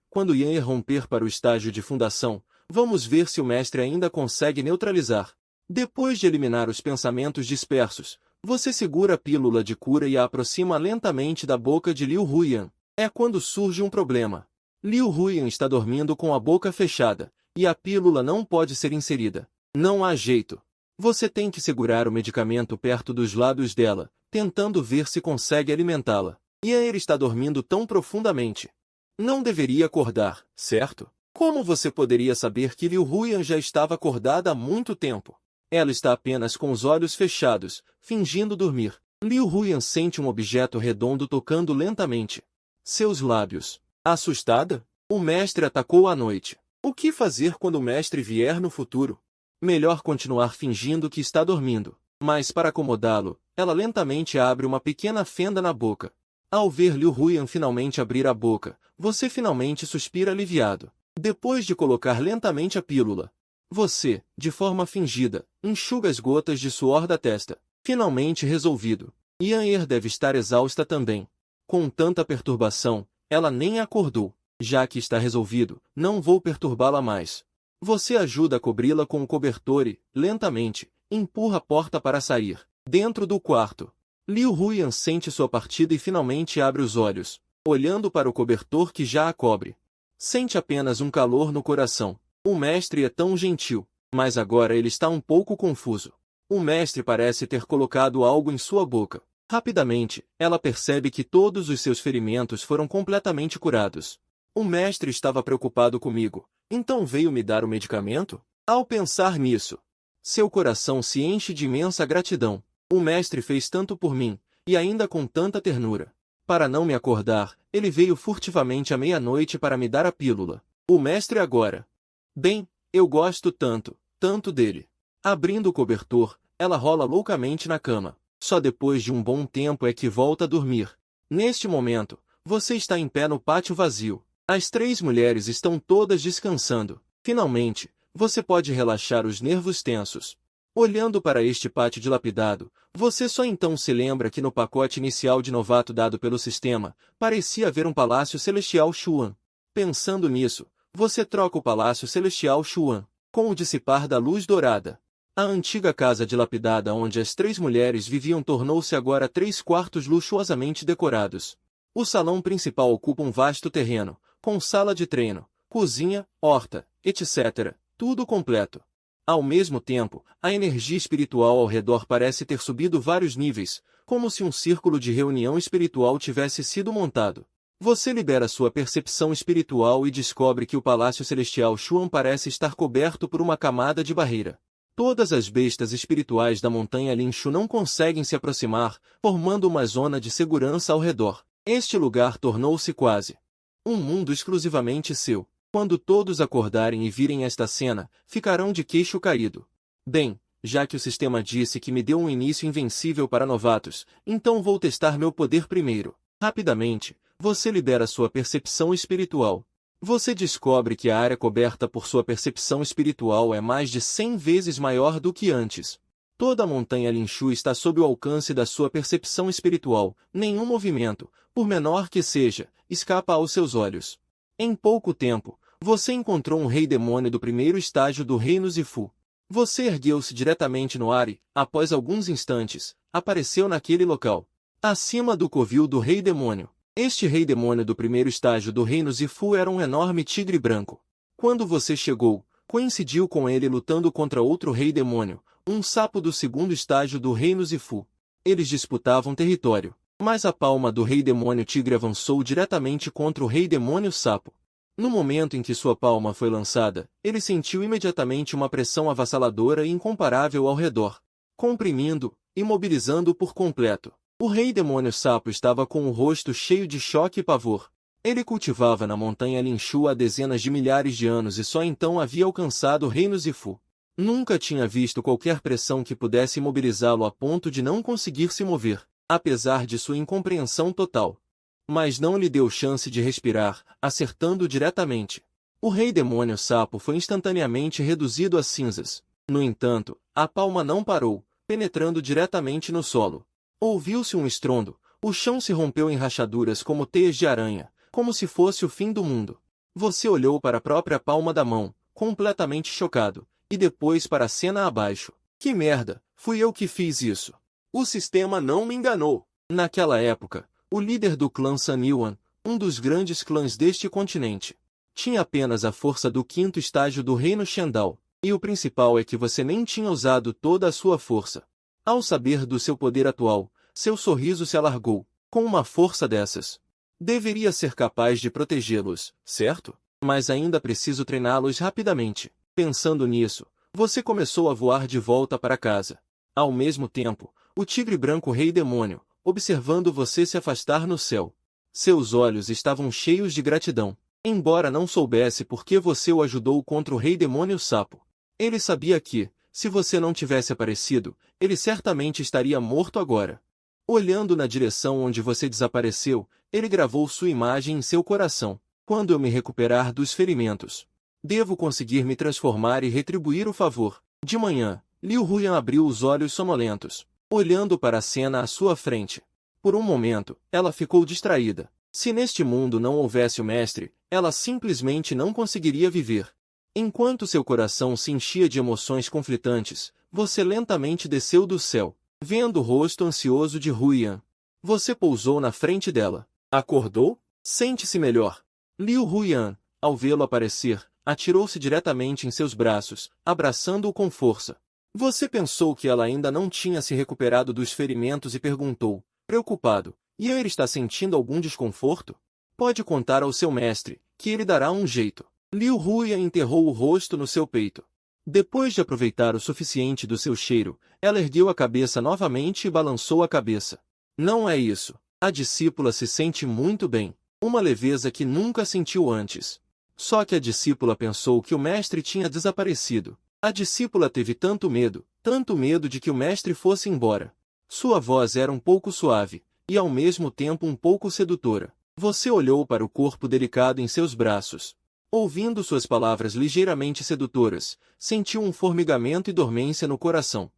Quando Yan romper para o estágio de fundação, vamos ver se o mestre ainda consegue neutralizar. Depois de eliminar os pensamentos dispersos, você segura a pílula de cura e a aproxima lentamente da boca de Liu Ruian. É quando surge um problema. Liu Ruian está dormindo com a boca fechada, e a pílula não pode ser inserida. Não há jeito. Você tem que segurar o medicamento perto dos lábios dela, tentando ver se consegue alimentá-la. Yan está dormindo tão profundamente. Não deveria acordar, certo? Como você poderia saber que Liu Ruian já estava acordada há muito tempo? Ela está apenas com os olhos fechados, fingindo dormir. Liu Ruian sente um objeto redondo tocando lentamente seus lábios. Assustada? O mestre atacou à noite. O que fazer quando o mestre vier no futuro? Melhor continuar fingindo que está dormindo. Mas para acomodá-lo, ela lentamente abre uma pequena fenda na boca. Ao ver Liu Ruian finalmente abrir a boca, você finalmente suspira aliviado. Depois de colocar lentamente a pílula, você, de forma fingida, enxuga as gotas de suor da testa. Finalmente resolvido. Yan deve estar exausta também. Com tanta perturbação, ela nem acordou. Já que está resolvido, não vou perturbá-la mais. Você ajuda a cobri-la com o cobertor e, lentamente, empurra a porta para sair. Dentro do quarto, Liu Ruian sente sua partida e finalmente abre os olhos, olhando para o cobertor que já a cobre. Sente apenas um calor no coração. O mestre é tão gentil, mas agora ele está um pouco confuso. O mestre parece ter colocado algo em sua boca. Rapidamente, ela percebe que todos os seus ferimentos foram completamente curados. O mestre estava preocupado comigo, então veio me dar o medicamento? Ao pensar nisso, seu coração se enche de imensa gratidão. O mestre fez tanto por mim, e ainda com tanta ternura. Para não me acordar, ele veio furtivamente à meia-noite para me dar a pílula. O mestre agora. Bem, eu gosto tanto, tanto dele. Abrindo o cobertor, ela rola loucamente na cama. Só depois de um bom tempo é que volta a dormir. Neste momento, você está em pé no pátio vazio. As 3 mulheres estão todas descansando. Finalmente, você pode relaxar os nervos tensos. Olhando para este pátio dilapidado, você só então se lembra que no pacote inicial de novato dado pelo sistema, parecia haver um palácio celestial Xuan. Pensando nisso, você troca o palácio celestial Xuan com o dissipar da luz dourada. A antiga casa dilapidada onde as 3 mulheres viviam tornou-se agora 3 quartos luxuosamente decorados. O salão principal ocupa um vasto terreno, com sala de treino, cozinha, horta, etc., tudo completo. Ao mesmo tempo, a energia espiritual ao redor parece ter subido vários níveis, como se um círculo de reunião espiritual tivesse sido montado. Você libera sua percepção espiritual e descobre que o Palácio Celestial Xuan parece estar coberto por uma camada de barreira. Todas as bestas espirituais da montanha Linshu não conseguem se aproximar, formando uma zona de segurança ao redor. Este lugar tornou-se quase um mundo exclusivamente seu. Quando todos acordarem e virem esta cena, ficarão de queixo caído. Bem, já que o sistema disse que me deu um início invencível para novatos, então vou testar meu poder primeiro. Rapidamente, você libera sua percepção espiritual. Você descobre que a área coberta por sua percepção espiritual é mais de 100 vezes maior do que antes. Toda a montanha Linshu está sob o alcance da sua percepção espiritual. Nenhum movimento, por menor que seja, escapa aos seus olhos. Em pouco tempo, você encontrou um rei demônio do primeiro estágio do reino Zifu. Você ergueu-se diretamente no ar e, após alguns instantes, apareceu naquele local. Acima do covil do rei demônio. Este rei demônio do primeiro estágio do reino Zifu era um enorme tigre branco. Quando você chegou, coincidiu com ele lutando contra outro rei demônio, um sapo do segundo estágio do reino Zifu. Eles disputavam território, mas a palma do rei demônio tigre avançou diretamente contra o rei demônio sapo. No momento em que sua palma foi lançada, ele sentiu imediatamente uma pressão avassaladora e incomparável ao redor, comprimindo, imobilizando-o por completo. O rei demônio sapo estava com o rosto cheio de choque e pavor. Ele cultivava na montanha Linshu há dezenas de milhares de anos e só então havia alcançado o reino Zifu. Nunca tinha visto qualquer pressão que pudesse imobilizá-lo a ponto de não conseguir se mover, apesar de sua incompreensão total. Mas não lhe deu chance de respirar, acertando diretamente. O rei demônio sapo foi instantaneamente reduzido a cinzas. No entanto, a palma não parou, penetrando diretamente no solo. Ouviu-se um estrondo, o chão se rompeu em rachaduras como teias de aranha, como se fosse o fim do mundo. Você olhou para a própria palma da mão, completamente chocado, e depois para a cena abaixo. Que merda, fui eu que fiz isso. O sistema não me enganou. Naquela época, o líder do clã San Yuan, um dos grandes clãs deste continente, tinha apenas a força do quinto estágio do reino Shandao, e o principal é que você nem tinha usado toda a sua força. Ao saber do seu poder atual, seu sorriso se alargou. Com uma força dessas, deveria ser capaz de protegê-los, certo? Mas ainda preciso treiná-los rapidamente. Pensando nisso, você começou a voar de volta para casa. Ao mesmo tempo, o tigre branco rei demônio, observando você se afastar no céu. Seus olhos estavam cheios de gratidão. Embora não soubesse por que você o ajudou contra o rei demônio sapo, ele sabia que, se você não tivesse aparecido, ele certamente estaria morto agora. Olhando na direção onde você desapareceu, ele gravou sua imagem em seu coração. Quando eu me recuperar dos ferimentos, devo conseguir me transformar e retribuir o favor. De manhã, Liu Huyan abriu os olhos sonolentos, olhando para a cena à sua frente. Por um momento, ela ficou distraída. Se neste mundo não houvesse o mestre, ela simplesmente não conseguiria viver. Enquanto seu coração se enchia de emoções conflitantes, você lentamente desceu do céu, vendo o rosto ansioso de Huyan. Você pousou na frente dela. Acordou? Sente-se melhor. Liu Huyan, ao vê-lo aparecer, atirou-se diretamente em seus braços, abraçando-o com força. Você pensou que ela ainda não tinha se recuperado dos ferimentos e perguntou, preocupado, e ele está sentindo algum desconforto? Pode contar ao seu mestre, que ele dará um jeito. Liu Huyan enterrou o rosto no seu peito. Depois de aproveitar o suficiente do seu cheiro, ela ergueu a cabeça novamente e balançou a cabeça. Não é isso. A discípula se sente muito bem. Uma leveza que nunca sentiu antes. Só que a discípula pensou que o mestre tinha desaparecido. A discípula teve tanto medo de que o mestre fosse embora. Sua voz era um pouco suave, e ao mesmo tempo um pouco sedutora. Você olhou para o corpo delicado em seus braços. Ouvindo suas palavras ligeiramente sedutoras, sentiu um formigamento e dormência no coração.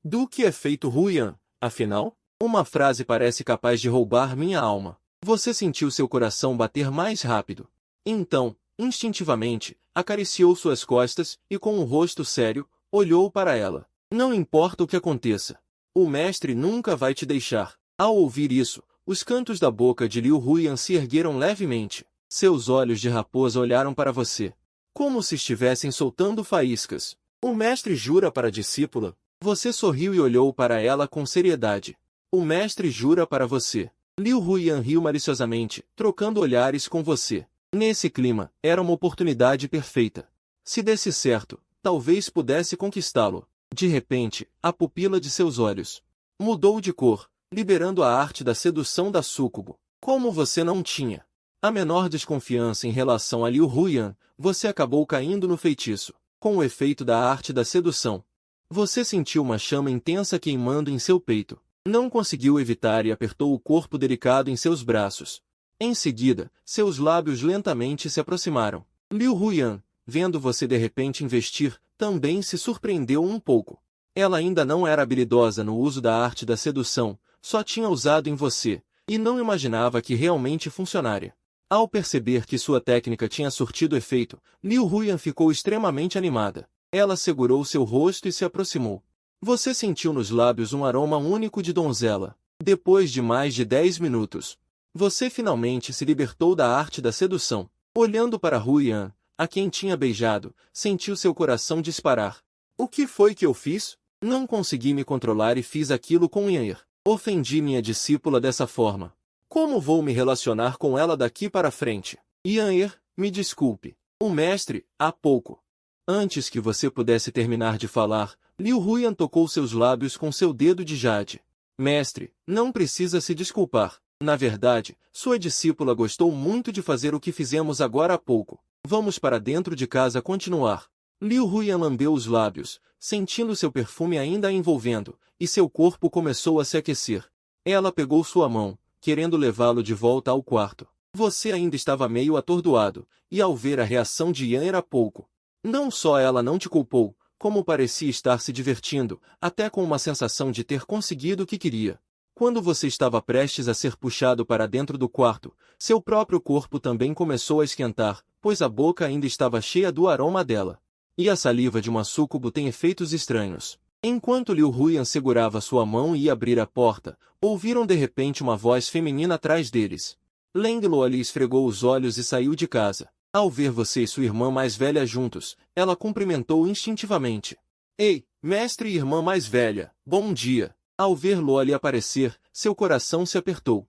Do que é feito Huyan, afinal? Uma frase parece capaz de roubar minha alma. Você sentiu seu coração bater mais rápido. Então, instintivamente, acariciou suas costas e com um rosto sério, olhou para ela. Não importa o que aconteça. O mestre nunca vai te deixar. Ao ouvir isso, os cantos da boca de Liu Huyan se ergueram levemente. Seus olhos de raposa olharam para você, como se estivessem soltando faíscas. O mestre jura para a discípula. Você sorriu e olhou para ela com seriedade. O mestre jura para você. Liu Huyan riu maliciosamente, trocando olhares com você. Nesse clima, era uma oportunidade perfeita. Se desse certo, talvez pudesse conquistá-lo. De repente, a pupila de seus olhos mudou de cor, liberando a arte da sedução da súcubo. Como você não tinha a menor desconfiança em relação a Liu Huyan, você acabou caindo no feitiço. Com o efeito da arte da sedução, você sentiu uma chama intensa queimando em seu peito. Não conseguiu evitar e apertou o corpo delicado em seus braços. Em seguida, seus lábios lentamente se aproximaram. Liu Huyan, vendo você de repente investir, também se surpreendeu um pouco. Ela ainda não era habilidosa no uso da arte da sedução, só tinha usado em você, e não imaginava que realmente funcionaria. Ao perceber que sua técnica tinha surtido efeito, Liu Huyan ficou extremamente animada. Ela segurou seu rosto e se aproximou. Você sentiu nos lábios um aroma único de donzela. Depois de mais de 10 minutos, você finalmente se libertou da arte da sedução. Olhando para Huyan, a quem tinha beijado, sentiu seu coração disparar. O que foi que eu fiz? Não consegui me controlar e fiz aquilo com Yair. Ofendi minha discípula dessa forma. Como vou me relacionar com ela daqui para frente? Yair, me desculpe. O mestre, há pouco. Antes que você pudesse terminar de falar, Liu Huyan tocou seus lábios com seu dedo de jade. Mestre, não precisa se desculpar. Na verdade, sua discípula gostou muito de fazer o que fizemos agora há pouco. Vamos para dentro de casa continuar. Liu Huyan lambeu os lábios, sentindo seu perfume ainda a envolvendo, e seu corpo começou a se aquecer. Ela pegou sua mão, querendo levá-lo de volta ao quarto. Você ainda estava meio atordoado, e ao ver a reação de Yan era pouco. Não só ela não te culpou, como parecia estar se divertindo, até com uma sensação de ter conseguido o que queria. Quando você estava prestes a ser puxado para dentro do quarto, seu próprio corpo também começou a esquentar, pois a boca ainda estava cheia do aroma dela. E a saliva de uma súcubo tem efeitos estranhos. Enquanto Liu Huyan segurava sua mão e ia abrir a porta, ouviram de repente uma voz feminina atrás deles. Leng Luo lhe esfregou os olhos e saiu de casa. Ao ver você e sua irmã mais velha juntos, ela cumprimentou instintivamente. Ei, mestre e irmã mais velha, bom dia. Ao ver Luo lhe aparecer, seu coração se apertou.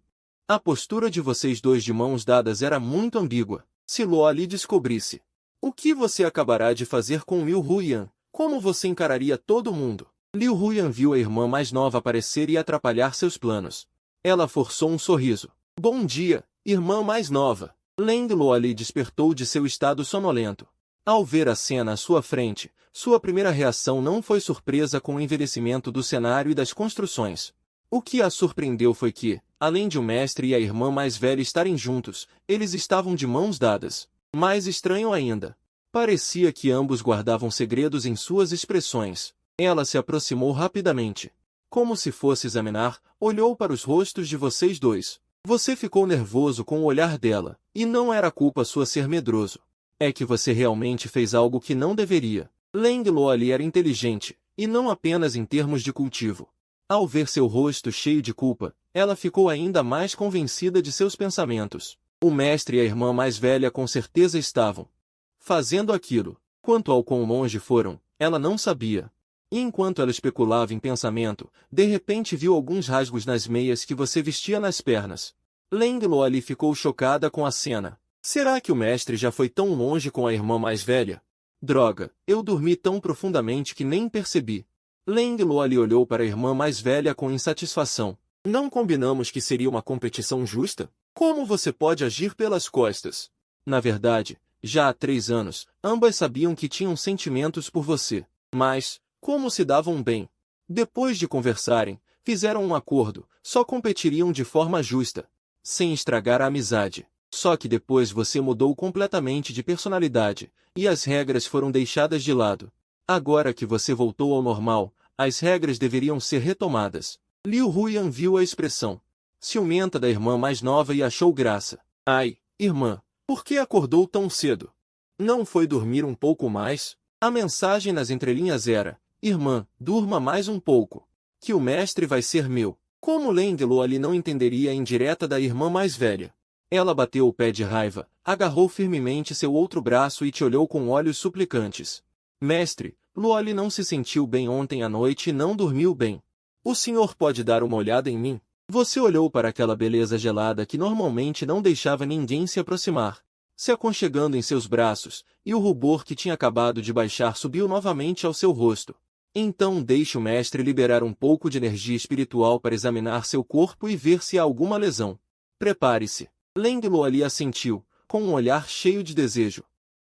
A postura de vocês dois de mãos dadas era muito ambígua. Se Luo lhe descobrisse, o que você acabará de fazer com Liu Huyan? Como você encararia todo mundo? Liu Huyan viu a irmã mais nova aparecer e atrapalhar seus planos. Ela forçou um sorriso. Bom dia, irmã mais nova. Leng Luo lhe despertou de seu estado sonolento. Ao ver a cena à sua frente, sua primeira reação não foi surpresa com o envelhecimento do cenário e das construções. O que a surpreendeu foi que, além de o mestre e a irmã mais velha estarem juntos, eles estavam de mãos dadas. Mais estranho ainda, parecia que ambos guardavam segredos em suas expressões. Ela se aproximou rapidamente. Como se fosse examinar, olhou para os rostos de vocês dois. Você ficou nervoso com o olhar dela, e não era culpa sua ser medroso. É que você realmente fez algo que não deveria. Leng Luo era inteligente, e não apenas em termos de cultivo. Ao ver seu rosto cheio de culpa, ela ficou ainda mais convencida de seus pensamentos. O mestre e a irmã mais velha com certeza estavam fazendo aquilo. Quanto ao quão longe foram, ela não sabia. E enquanto ela especulava em pensamento, de repente viu alguns rasgos nas meias que você vestia nas pernas. Leng Luo ficou chocada com a cena. Será que o mestre já foi tão longe com a irmã mais velha? Droga, eu dormi tão profundamente que nem percebi. Leng Luo olhou para a irmã mais velha com insatisfação. Não combinamos que seria uma competição justa? Como você pode agir pelas costas? Na verdade, já há 3 anos, ambas sabiam que tinham sentimentos por você. Mas, como se davam bem? Depois de conversarem, fizeram um acordo, só competiriam de forma justa, sem estragar a amizade. Só que depois você mudou completamente de personalidade, e as regras foram deixadas de lado. Agora que você voltou ao normal, as regras deveriam ser retomadas. Liu Huyan viu a expressão ciumenta da irmã mais nova e achou graça. Ai, irmã, por que acordou tão cedo? Não foi dormir um pouco mais? A mensagem nas entrelinhas era: irmã, durma mais um pouco, que o mestre vai ser meu. Como Leng Luo não entenderia a indireta da irmã mais velha? Ela bateu o pé de raiva, agarrou firmemente seu outro braço e te olhou com olhos suplicantes. Mestre, Luo não se sentiu bem ontem à noite e não dormiu bem. O senhor pode dar uma olhada em mim? Você olhou para aquela beleza gelada que normalmente não deixava ninguém se aproximar, se aconchegando em seus braços, e o rubor que tinha acabado de baixar subiu novamente ao seu rosto. Então deixe o mestre liberar um pouco de energia espiritual para examinar seu corpo e ver se há alguma lesão. Prepare-se. Leng Luoli assentiu, com um olhar cheio de desejo.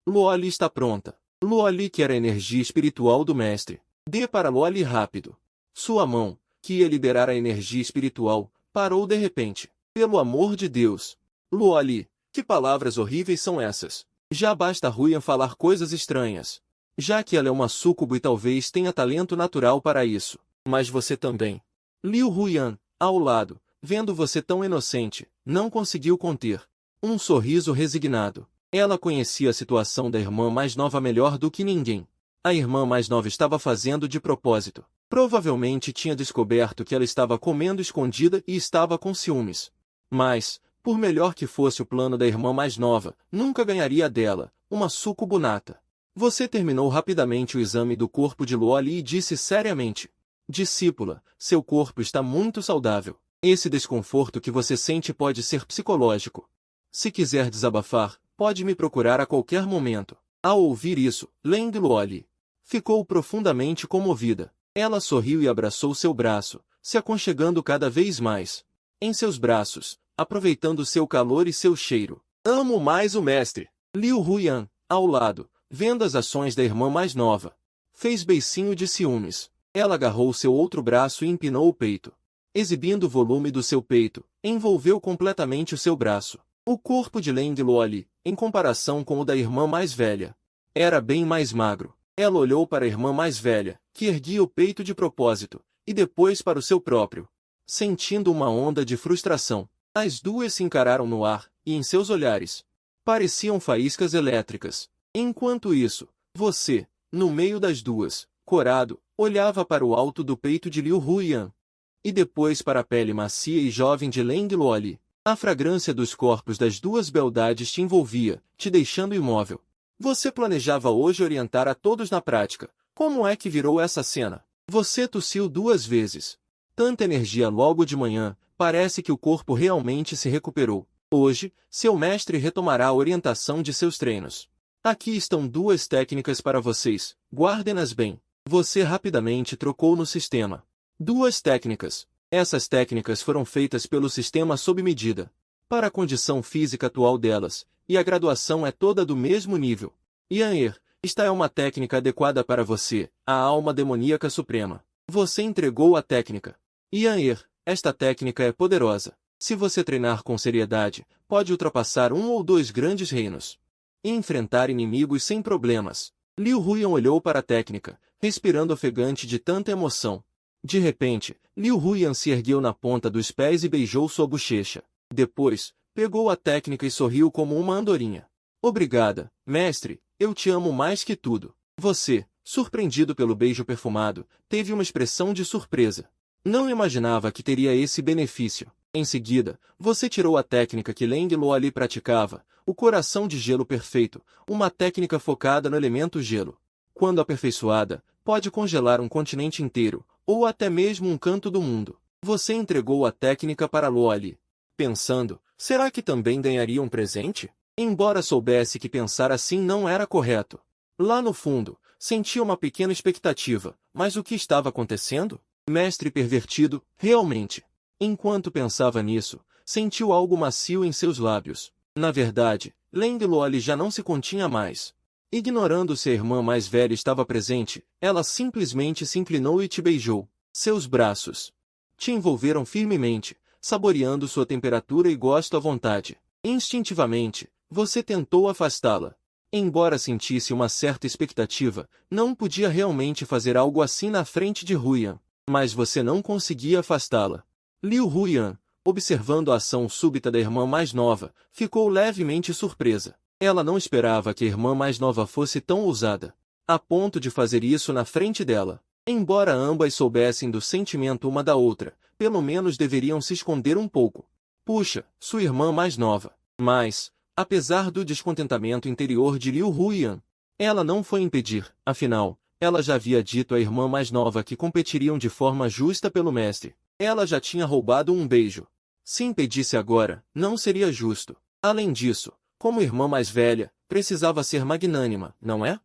Luoli está pronta. Luoli quer a energia espiritual do mestre. Dê para Luoli rápido. Sua mão, que ia liberar a energia espiritual, parou de repente. Pelo amor de Deus! Luoli, que palavras horríveis são essas? Já basta Huyan falar coisas estranhas. Já que ela é uma súcubo e talvez tenha talento natural para isso. Mas você também. Liu Huyan, ao lado, vendo você tão inocente, não conseguiu conter um sorriso resignado. Ela conhecia a situação da irmã mais nova melhor do que ninguém. A irmã mais nova estava fazendo de propósito. Provavelmente tinha descoberto que ela estava comendo escondida e estava com ciúmes. Mas, por melhor que fosse o plano da irmã mais nova, nunca ganharia dela, uma súcubo nata. Você terminou rapidamente o exame do corpo de Luoli e disse seriamente: discípula, seu corpo está muito saudável. Esse desconforto que você sente pode ser psicológico. Se quiser desabafar, pode me procurar a qualquer momento. Ao ouvir isso, Leng Luoli ficou profundamente comovida. Ela sorriu e abraçou seu braço, se aconchegando cada vez mais em seus braços, aproveitando seu calor e seu cheiro. Amo mais o mestre. Liu Huyan, ao lado, vendo as ações da irmã mais nova, fez beicinho de ciúmes. Ela agarrou seu outro braço e empinou o peito, exibindo o volume do seu peito, envolveu completamente o seu braço. O corpo de Leng Luoli, em comparação com o da irmã mais velha, era bem mais magro. Ela olhou para a irmã mais velha, que erguia o peito de propósito, e depois para o seu próprio, sentindo uma onda de frustração. As duas se encararam no ar, e em seus olhares pareciam faíscas elétricas. Enquanto isso, você, no meio das duas, corado, olhava para o alto do peito de Liu Huyan, e depois para a pele macia e jovem de Leng Luoli. A fragrância dos corpos das duas beldades te envolvia, te deixando imóvel. Você planejava hoje orientar a todos na prática. Como é que virou essa cena? Você tossiu 2 vezes. Tanta energia logo de manhã, parece que o corpo realmente se recuperou. Hoje, seu mestre retomará a orientação de seus treinos. Aqui estão 2 técnicas para vocês, guardem-nas bem. Você rapidamente trocou no sistema. 2 técnicas. Essas técnicas foram feitas pelo sistema sob medida, para a condição física atual delas, e a graduação é toda do mesmo nível. Yan'er, esta é uma técnica adequada para você, a alma demoníaca suprema. Você entregou a técnica. Yan'er, esta técnica é poderosa. Se você treinar com seriedade, pode ultrapassar 1 ou 2 grandes reinos e enfrentar inimigos sem problemas. Liu Huyan olhou para a técnica, respirando ofegante de tanta emoção. De repente, Liu Huyan se ergueu na ponta dos pés e beijou sua bochecha. Depois, pegou a técnica e sorriu como uma andorinha. Obrigada, mestre, eu te amo mais que tudo. Você, surpreendido pelo beijo perfumado, teve uma expressão de surpresa. Não imaginava que teria esse benefício. Em seguida, você tirou a técnica que Leng Luoli praticava, o coração de gelo perfeito, uma técnica focada no elemento gelo. Quando aperfeiçoada, pode congelar um continente inteiro, ou até mesmo um canto do mundo. Você entregou a técnica para Luoli, pensando, será que também ganharia um presente? Embora soubesse que pensar assim não era correto. Lá no fundo, sentia uma pequena expectativa, mas o que estava acontecendo? Mestre pervertido, realmente. Enquanto pensava nisso, sentiu algo macio em seus lábios. Na verdade, Leng Luoli já não se continha mais. Ignorando se a irmã mais velha estava presente, ela simplesmente se inclinou e te beijou. Seus braços te envolveram firmemente, saboreando sua temperatura e gosto à vontade. Instintivamente, você tentou afastá-la. Embora sentisse uma certa expectativa, não podia realmente fazer algo assim na frente de Huyan. Mas você não conseguia afastá-la. Liu Huyan, observando a ação súbita da irmã mais nova, ficou levemente surpresa. Ela não esperava que a irmã mais nova fosse tão ousada, a ponto de fazer isso na frente dela. Embora ambas soubessem do sentimento uma da outra, pelo menos deveriam se esconder um pouco. Puxa, sua irmã mais nova. Mas, apesar do descontentamento interior de Liu Huyan, ela não foi impedir, afinal, Ela já havia dito à irmã mais nova que competiriam de forma justa pelo mestre. Ela já tinha roubado um beijo. Se impedisse agora, não seria justo. Além disso, como irmã mais velha, precisava ser magnânima, não é?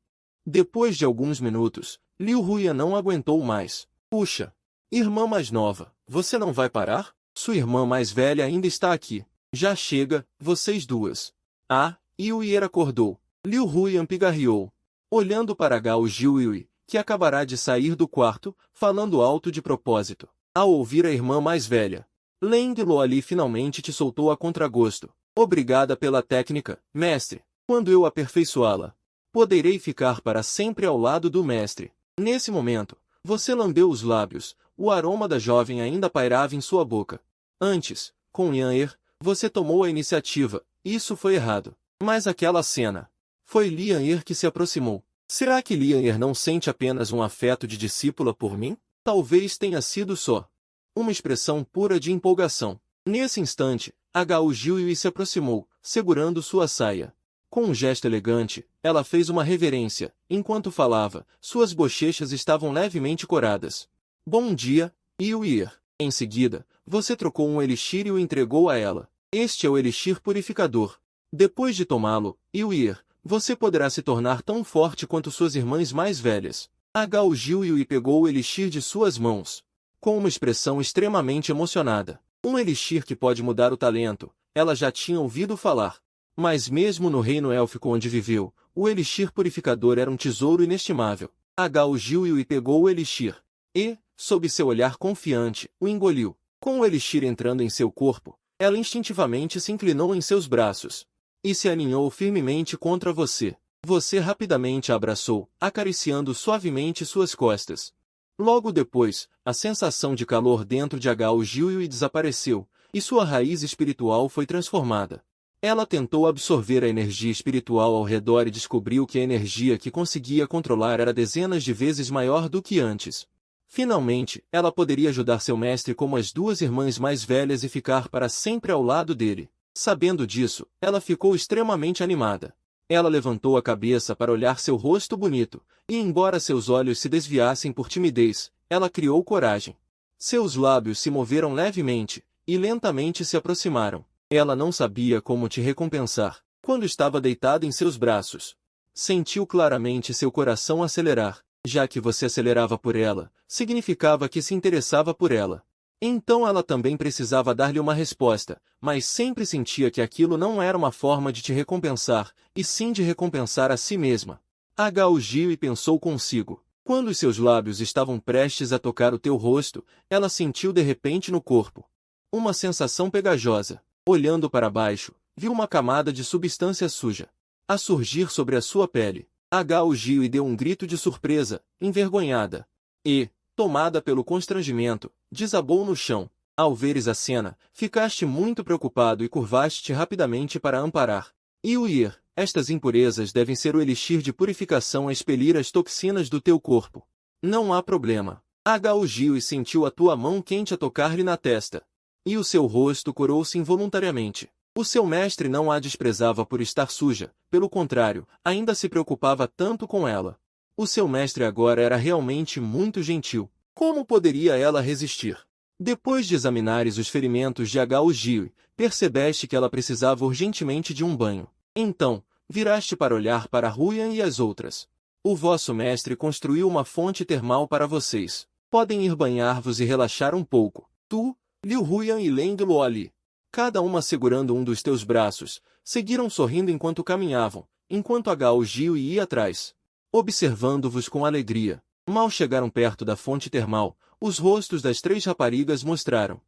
Depois de alguns minutos, Liu Huyan não aguentou mais. Puxa! Irmã mais nova, você não vai parar? Sua irmã mais velha ainda está aqui. Já chega, vocês duas. Ah, Liu Yi acordou. Liu Huyan pigarreou. Olhando para Gao Jiuyui, que acabará de sair do quarto, falando alto de propósito. Ao ouvir a irmã mais velha, Leng Luoli finalmente te soltou a contragosto. Obrigada pela técnica, mestre. Quando eu aperfeiçoá-la, poderei ficar para sempre ao lado do mestre. Nesse momento, você lambeu os lábios, o aroma da jovem ainda pairava em sua boca. Antes, com Yan-er, você tomou a iniciativa, isso foi errado. Mas aquela cena. Foi Yan-er que se aproximou. Será que Yan-er não sente apenas um afeto de discípula por mim? Talvez tenha sido só uma expressão pura de empolgação. Nesse instante, a Gao Jiuyui se aproximou, segurando sua saia. Com um gesto elegante, ela fez uma reverência. Enquanto falava, suas bochechas estavam levemente coradas. Bom dia, Yuir. Em seguida, você trocou um elixir e o entregou a ela. Este é o elixir purificador. Depois de tomá-lo, Yuir, você poderá se tornar tão forte quanto suas irmãs mais velhas. A Gao Jiuyui pegou o elixir de suas mãos, com uma expressão extremamente emocionada. Um elixir que pode mudar o talento, ela já tinha ouvido falar. Mas mesmo no reino élfico onde viveu, o elixir purificador era um tesouro inestimável. A Gao Jiuyui pegou o elixir e, sob seu olhar confiante, o engoliu. Com o elixir entrando em seu corpo, ela instintivamente se inclinou em seus braços e se aninhou firmemente contra você. Você rapidamente a abraçou, acariciando suavemente suas costas. Logo depois, a sensação de calor dentro de Gao Jiuyui desapareceu, e sua raiz espiritual foi transformada. Ela tentou absorver a energia espiritual ao redor e descobriu que a energia que conseguia controlar era dezenas de vezes maior do que antes. Finalmente, ela poderia ajudar seu mestre como as duas irmãs mais velhas e ficar para sempre ao lado dele. Sabendo disso, ela ficou extremamente animada. Ela levantou a cabeça para olhar seu rosto bonito, e embora seus olhos se desviassem por timidez, ela criou coragem. Seus lábios se moveram levemente, e lentamente se aproximaram. Ela não sabia como te recompensar. Quando estava deitada em seus braços, sentiu claramente seu coração acelerar. Já que você acelerava por ela, significava que se interessava por ela. Então ela também precisava dar-lhe uma resposta, mas sempre sentia que aquilo não era uma forma de te recompensar, e sim de recompensar a si mesma. A Gao Jiuyui pensou consigo. Quando os seus lábios estavam prestes a tocar o teu rosto, ela sentiu de repente no corpo uma sensação pegajosa. Olhando para baixo, viu uma camada de substância suja a surgir sobre a sua pele. A Gao Jiuyui deu um grito de surpresa, envergonhada, e, tomada pelo constrangimento, desabou no chão. Ao veres a cena, ficaste muito preocupado e curvaste-te rapidamente para amparar. Yuir, estas impurezas devem ser o elixir de purificação a expelir as toxinas do teu corpo. Não há problema. A Gao Jiuyui sentiu a tua mão quente a tocar-lhe na testa, e o seu rosto corou-se involuntariamente. O seu mestre não a desprezava por estar suja, pelo contrário, ainda se preocupava tanto com ela. O seu mestre agora era realmente muito gentil. Como poderia ela resistir? Depois de examinares os ferimentos de Gao Jiuyui, percebeste que ela precisava urgentemente de um banho. Então, viraste para olhar para Huyan e as outras. O vosso mestre construiu uma fonte termal para vocês. Podem ir banhar-vos e relaxar um pouco. Tu, Liu Huyan e Leng Luoli, cada uma segurando um dos teus braços, seguiram sorrindo enquanto caminhavam, enquanto a Gao Jiuyui ia atrás, observando-vos com alegria. Mal chegaram perto da fonte termal, os rostos das três raparigas mostraram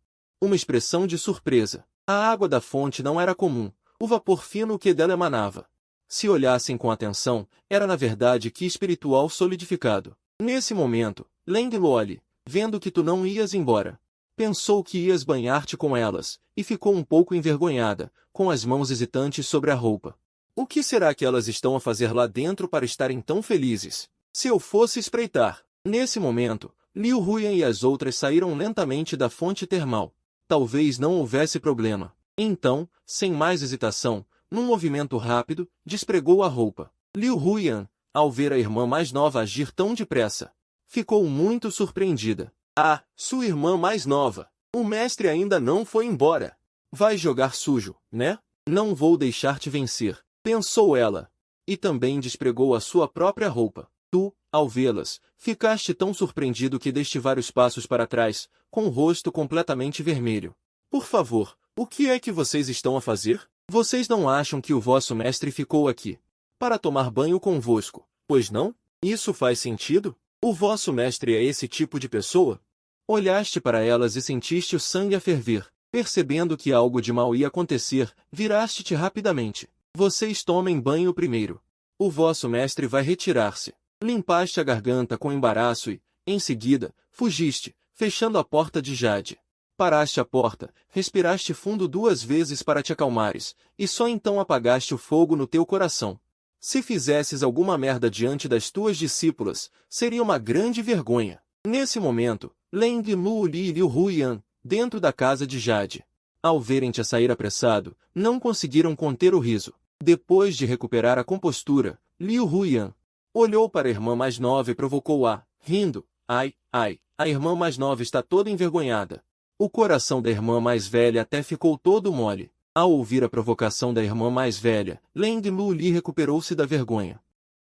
uma expressão de surpresa. A água da fonte não era comum, o vapor fino que dela emanava. Se olhassem com atenção, era na verdade qi espiritual solidificado. Nesse momento, Leng Luoli, vendo que tu não ias embora, pensou que ias banhar-te com elas, e ficou um pouco envergonhada, com as mãos hesitantes sobre a roupa. O que será que elas estão a fazer lá dentro para estarem tão felizes? Se eu fosse espreitar. Nesse momento, Liu Huyan e as outras saíram lentamente da fonte termal. Talvez não houvesse problema. Então, sem mais hesitação, num movimento rápido, despregou a roupa. Liu Huyan, ao ver a irmã mais nova agir tão depressa. Ficou muito surpreendida. Ah, sua irmã mais nova. O mestre ainda não foi embora. Vai jogar sujo, né? Não vou deixar-te vencer, pensou ela. E também despregou a sua própria roupa. Tu, ao vê-las, ficaste tão surpreendido que deste vários passos para trás, com o rosto completamente vermelho. Por favor, o que é que vocês estão a fazer? Vocês não acham que o vosso mestre ficou aqui para tomar banho convosco, pois não? Isso faz sentido? O vosso mestre é esse tipo de pessoa? Olhaste para elas e sentiste o sangue a ferver. Percebendo que algo de mal ia acontecer, viraste-te rapidamente. Vocês tomem banho primeiro. O vosso mestre vai retirar-se. Limpaste a garganta com embaraço e, em seguida, fugiste, fechando a porta de Jade. Paraste a porta, respiraste fundo 2 vezes para te acalmares, e só então apagaste o fogo no teu coração. Se fizesses alguma merda diante das tuas discípulas, seria uma grande vergonha. Nesse momento, Leng Lu Li e Liu Huyan, dentro da casa de Jade, ao verem-te a sair apressado, não conseguiram conter o riso. Depois de recuperar a compostura, Liu Huyan olhou para a irmã mais nova e provocou-a, rindo. Ai, ai, a irmã mais nova está toda envergonhada. O coração da irmã mais velha até ficou todo mole. Ao ouvir a provocação da irmã mais velha, Leng Lu Li recuperou-se da vergonha.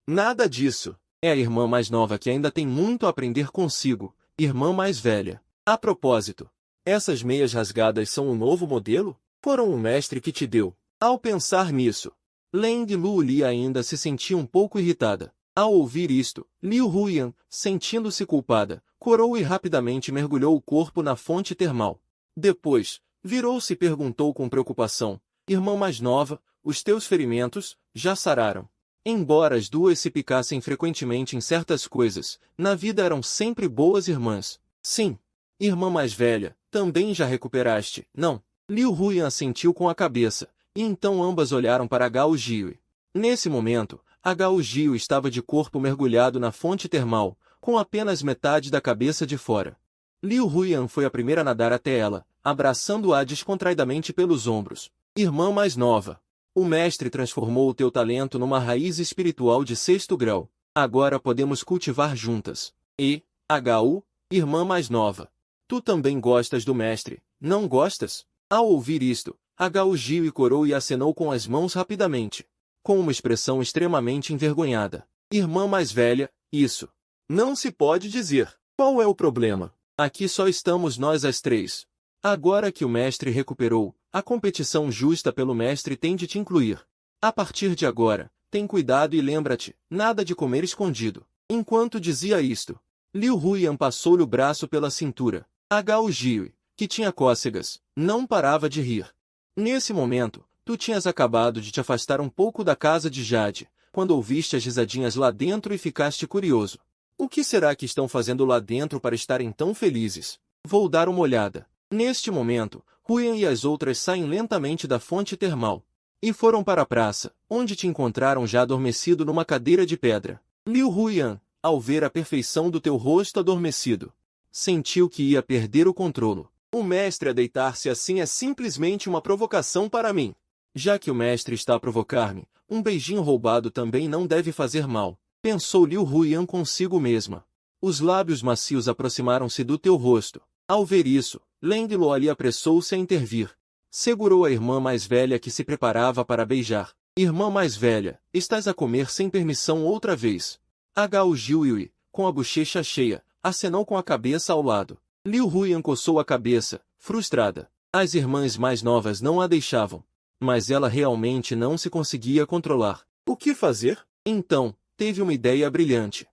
Nada disso. É a irmã mais nova que ainda tem muito a aprender consigo, irmã mais velha. A propósito, essas meias rasgadas são um novo modelo? Foram o mestre que te deu. Ao pensar nisso, Leng Lu Li ainda se sentia um pouco irritada. Ao ouvir isto, Liu Huyan, sentindo-se culpada, corou e rapidamente mergulhou o corpo na fonte termal. Depois, virou-se e perguntou com preocupação: Irmã mais nova, os teus ferimentos já sararam? Embora as duas se picassem frequentemente em certas coisas, na vida eram sempre boas irmãs. Sim. Irmã mais velha, também já recuperaste, não? Liu Huyan assentiu com a cabeça, e então ambas olharam para Gao Jiu. Nesse momento, a Gao Jiu estava de corpo mergulhado na fonte termal, com apenas metade da cabeça de fora. Liu Huyan foi a primeira a nadar até ela, abraçando-a descontraidamente pelos ombros. Irmã mais nova, o mestre transformou o teu talento numa raiz espiritual de 6º grau. Agora podemos cultivar juntas. E, a Gao, irmã mais nova, tu também gostas do mestre, não gostas? Ao ouvir isto, a Gao Jiu corou e acenou com as mãos rapidamente, com uma expressão extremamente envergonhada. Irmã mais velha, isso não se pode dizer. Qual é o problema? Aqui só estamos nós as 3. Agora que o mestre recuperou, a competição justa pelo mestre tem de te incluir. A partir de agora, tem cuidado e lembra-te, nada de comer escondido. Enquanto dizia isto, Liu Huyan passou-lhe o braço pela cintura. A Gao Jiu, que tinha cócegas, não parava de rir. Nesse momento, tu tinhas acabado de te afastar um pouco da casa de Jade, quando ouviste as risadinhas lá dentro e ficaste curioso. O que será que estão fazendo lá dentro para estarem tão felizes? Vou dar uma olhada. Neste momento, Huyan e as outras saem lentamente da fonte termal e foram para a praça, onde te encontraram já adormecido numa cadeira de pedra. Liu Huyan, ao ver a perfeição do teu rosto adormecido, sentiu que ia perder o controle. O mestre a deitar-se assim é simplesmente uma provocação para mim. Já que o mestre está a provocar-me, um beijinho roubado também não deve fazer mal, pensou Liu Huyan consigo mesma. Os lábios macios aproximaram-se do teu rosto. Ao ver isso, Leng Lu Ali apressou-se a intervir. Segurou a irmã mais velha que se preparava para beijar. Irmã mais velha, estás a comer sem permissão outra vez. A Gao Jiu, com a bochecha cheia, acenou com a cabeça ao lado. Liu Huyan coçou a cabeça, frustrada. As irmãs mais novas não a deixavam. Mas ela realmente não se conseguia controlar. O que fazer? Então, teve uma ideia brilhante.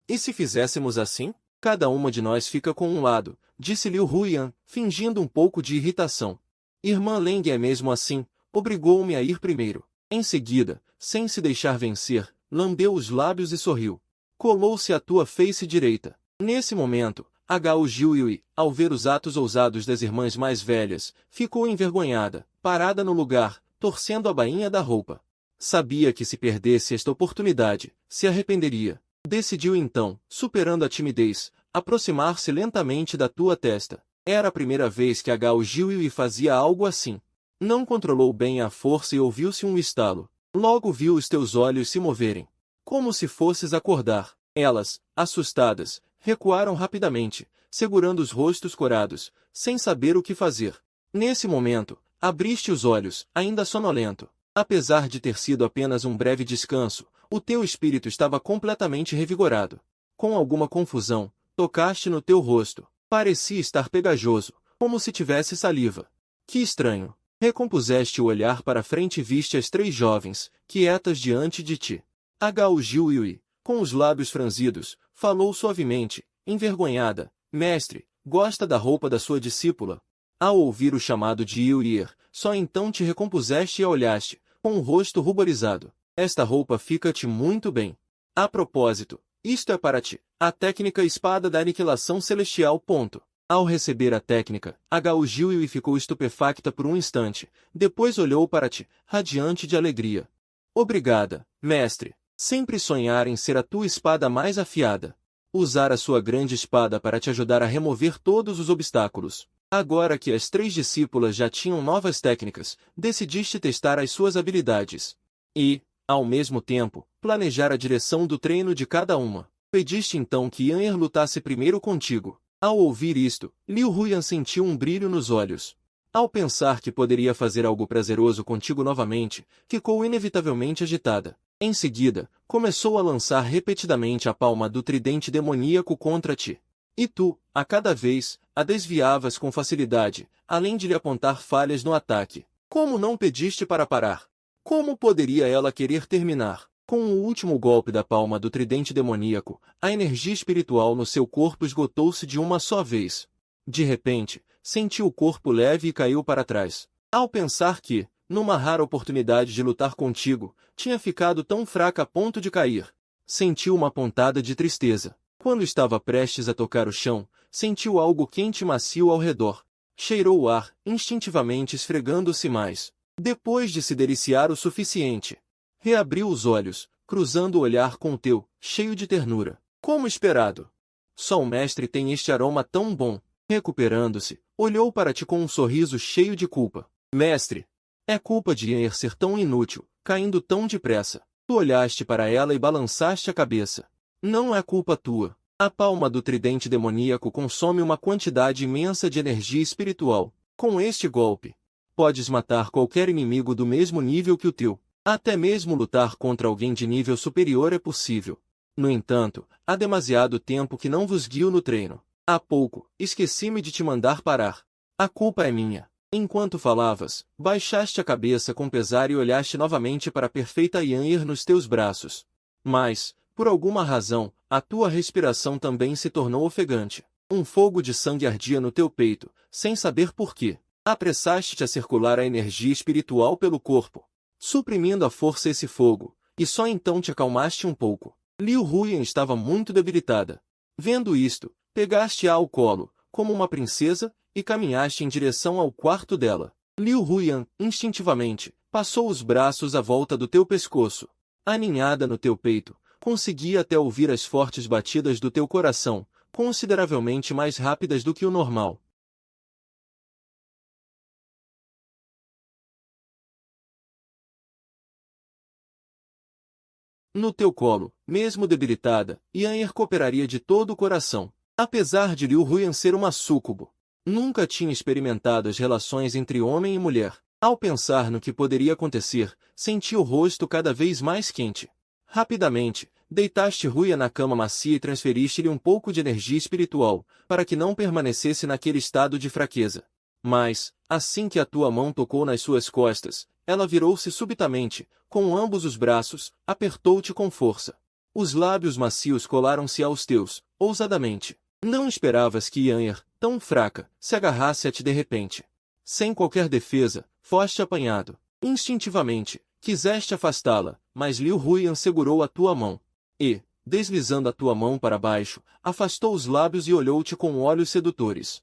E se fizéssemos assim? Cada uma de nós fica com um lado, disse Liu Huyan, fingindo um pouco de irritação. Irmã Leng é mesmo assim, obrigou-me a ir primeiro. Em seguida, sem se deixar vencer, lambeu os lábios e sorriu. Colou-se à tua face direita. Nesse momento, a Gao Jiu, ao ver os atos ousados das irmãs mais velhas, ficou envergonhada, parada no lugar, torcendo a bainha da roupa. Sabia que se perdesse esta oportunidade, se arrependeria. Decidiu então, superando a timidez, aproximar-se lentamente da tua testa. Era a primeira vez que a Gao Jiu fazia algo assim. Não controlou bem a força e ouviu-se um estalo. Logo viu os teus olhos se moverem. como se fosses acordar. Elas, assustadas, recuaram rapidamente, segurando os rostos corados, sem saber o que fazer. Nesse momento, abriste os olhos, ainda sonolento. Apesar de ter sido apenas um breve descanso, o teu espírito estava completamente revigorado. Com alguma confusão, tocaste no teu rosto. Parecia estar pegajoso, como se tivesse saliva. Que estranho. Recompuseste o olhar para frente e viste as 3 jovens, quietas diante de ti. Hou Jiuyi, com os lábios franzidos, falou suavemente, envergonhada. Mestre, gosta da roupa da sua discípula? Ao ouvir o chamado de Yuir, só então te recompuseste e a olhaste, com o rosto ruborizado. Esta roupa fica-te muito bem. A propósito, isto é para ti, a técnica espada da aniquilação celestial. Ao receber a técnica, Hou Jiuyi ficou estupefacta por um instante, depois olhou para ti, radiante de alegria. Obrigada, mestre. Sempre sonhar em ser a tua espada mais afiada. Usar a sua grande espada para te ajudar a remover todos os obstáculos. Agora que as 3 discípulas já tinham novas técnicas, decidiste testar as suas habilidades. E, ao mesmo tempo, planejar a direção do treino de cada uma. Pediste então que Yan'er lutasse primeiro contigo. Ao ouvir isto, Liu Huyan sentiu um brilho nos olhos. Ao pensar que poderia fazer algo prazeroso contigo novamente, ficou inevitavelmente agitada. Em seguida, começou a lançar repetidamente a palma do tridente demoníaco contra ti. E tu, a cada vez, a desviavas com facilidade, além de lhe apontar falhas no ataque. Como não pediste para parar? Como poderia ela querer terminar? Com o último golpe da palma do tridente demoníaco, a energia espiritual no seu corpo esgotou-se de uma só vez. De repente, sentiu o corpo leve e caiu para trás. Ao pensar que, numa rara oportunidade de lutar contigo, tinha ficado tão fraca a ponto de cair, sentiu uma pontada de tristeza. Quando estava prestes a tocar o chão, sentiu algo quente e macio ao redor. Cheirou o ar, instintivamente esfregando-se mais. Depois de se deliciar o suficiente, reabriu os olhos, cruzando o olhar com o teu, cheio de ternura. Como esperado. Só o mestre tem este aroma tão bom. Recuperando-se, olhou para ti com um sorriso cheio de culpa. Mestre, é culpa de Yan'er ser tão inútil, caindo tão depressa. Tu olhaste para ela e balançaste a cabeça. Não é culpa tua. A palma do tridente demoníaco consome uma quantidade imensa de energia espiritual. Com este golpe, podes matar qualquer inimigo do mesmo nível que o teu. Até mesmo lutar contra alguém de nível superior é possível. No entanto, há demasiado tempo que não vos guio no treino. Há pouco, esqueci-me de te mandar parar. A culpa é minha. Enquanto falavas, baixaste a cabeça com pesar e olhaste novamente para a perfeita Yan'er nos teus braços. Mas, por alguma razão, a tua respiração também se tornou ofegante. Um fogo de sangue ardia no teu peito, sem saber por quê. Apressaste-te a circular a energia espiritual pelo corpo, suprimindo à força esse fogo, e só então te acalmaste um pouco. Liu Huyan estava muito debilitada. Vendo isto, pegaste-a ao colo, como uma princesa, e caminhaste em direção ao quarto dela. Liu Huyan, instintivamente, passou os braços à volta do teu pescoço. Aninhada no teu peito, conseguia até ouvir as fortes batidas do teu coração, consideravelmente mais rápidas do que o normal. No teu colo, mesmo debilitada, Yan'er cooperaria de todo o coração. Apesar de Liu Huyan ser uma súcubo, nunca tinha experimentado as relações entre homem e mulher. Ao pensar no que poderia acontecer, sentiu o rosto cada vez mais quente. Rapidamente, deitaste Huyan na cama macia e transferiste-lhe um pouco de energia espiritual, para que não permanecesse naquele estado de fraqueza. Mas, assim que a tua mão tocou nas suas costas, ela virou-se subitamente, com ambos os braços, apertou-te com força. Os lábios macios colaram-se aos teus, ousadamente. Não esperavas que Yan'er, tão fraca, se agarrasse a ti de repente. Sem qualquer defesa, foste apanhado. Instintivamente, quiseste afastá-la, mas Liu Huyan segurou a tua mão. E, deslizando a tua mão para baixo, afastou os lábios e olhou-te com olhos sedutores.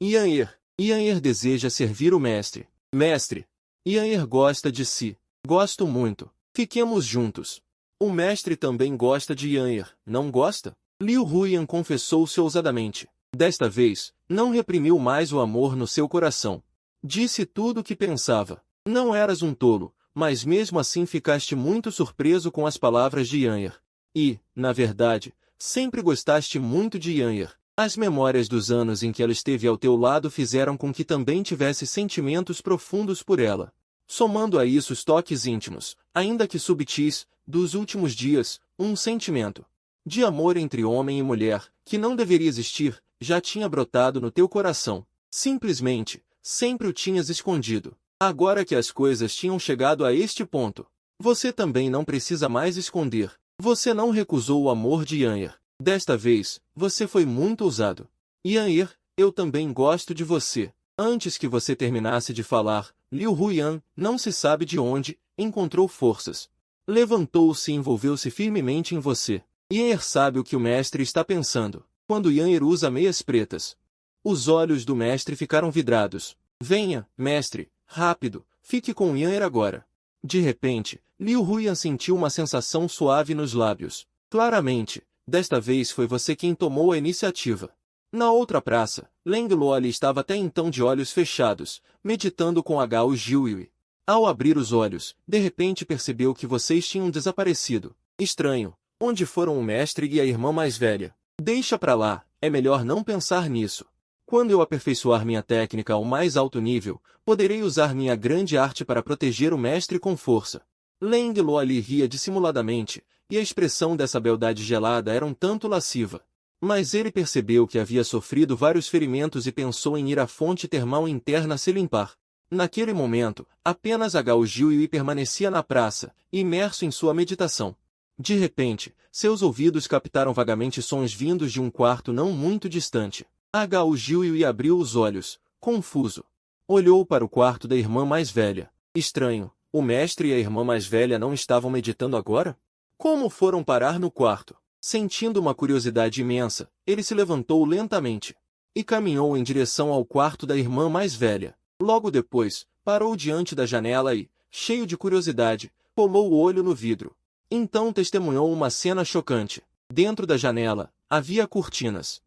Yan'er deseja servir o mestre. Mestre, Yan'er gosta de si. Gosto muito. Fiquemos juntos. O mestre também gosta de Yan'er, não gosta? Liu Huyan confessou-se ousadamente. Desta vez, não reprimiu mais o amor no seu coração. Disse tudo o que pensava. Não eras um tolo, mas mesmo assim ficaste muito surpreso com as palavras de Yan'er. E, na verdade, sempre gostaste muito de Yanir. As memórias dos anos em que ela esteve ao teu lado fizeram com que também tivesse sentimentos profundos por ela. Somando a isso os toques íntimos, ainda que subtis, dos últimos dias, um sentimento de amor entre homem e mulher, que não deveria existir, já tinha brotado no teu coração. Simplesmente, sempre o tinhas escondido. Agora que as coisas tinham chegado a este ponto, você também não precisa mais esconder. Você não recusou o amor de Yanir. Desta vez, você foi muito ousado. Yanir, eu também gosto de você. Antes que você terminasse de falar, Liu Huyan, não se sabe de onde, encontrou forças. Levantou-se e envolveu-se firmemente em você. Yanir sabe o que o mestre está pensando. Quando Yanir usa meias pretas, os olhos do mestre ficaram vidrados. Venha, mestre, rápido, fique com Yanir agora. De repente, Liu Huyan sentiu uma sensação suave nos lábios. Claramente, desta vez foi você quem tomou a iniciativa. Na outra praça, Leng Luoli estava até então de olhos fechados, meditando com Hao Jiuyui. Ao abrir os olhos, de repente percebeu que vocês tinham desaparecido. Estranho. Onde foram o mestre e a irmã mais velha? Deixa pra lá, é melhor não pensar nisso. Quando eu aperfeiçoar minha técnica ao mais alto nível, poderei usar minha grande arte para proteger o mestre com força. Leng Luoli ria dissimuladamente, e a expressão dessa beldade gelada era um tanto lasciva. Mas ele percebeu que havia sofrido vários ferimentos e pensou em ir à fonte termal interna se limpar. Naquele momento, apenas Hao Jiuyui permanecia na praça, imerso em sua meditação. De repente, seus ouvidos captaram vagamente sons vindos de um quarto não muito distante. Hao Jiuyui abriu os olhos, confuso. Olhou para o quarto da irmã mais velha. Estranho, o mestre e a irmã mais velha não estavam meditando agora? Como foram parar no quarto? Sentindo uma curiosidade imensa, ele se levantou lentamente e caminhou em direção ao quarto da irmã mais velha. Logo depois, parou diante da janela e, cheio de curiosidade, colou o olho no vidro. Então testemunhou uma cena chocante. Dentro da janela, havia cortinas.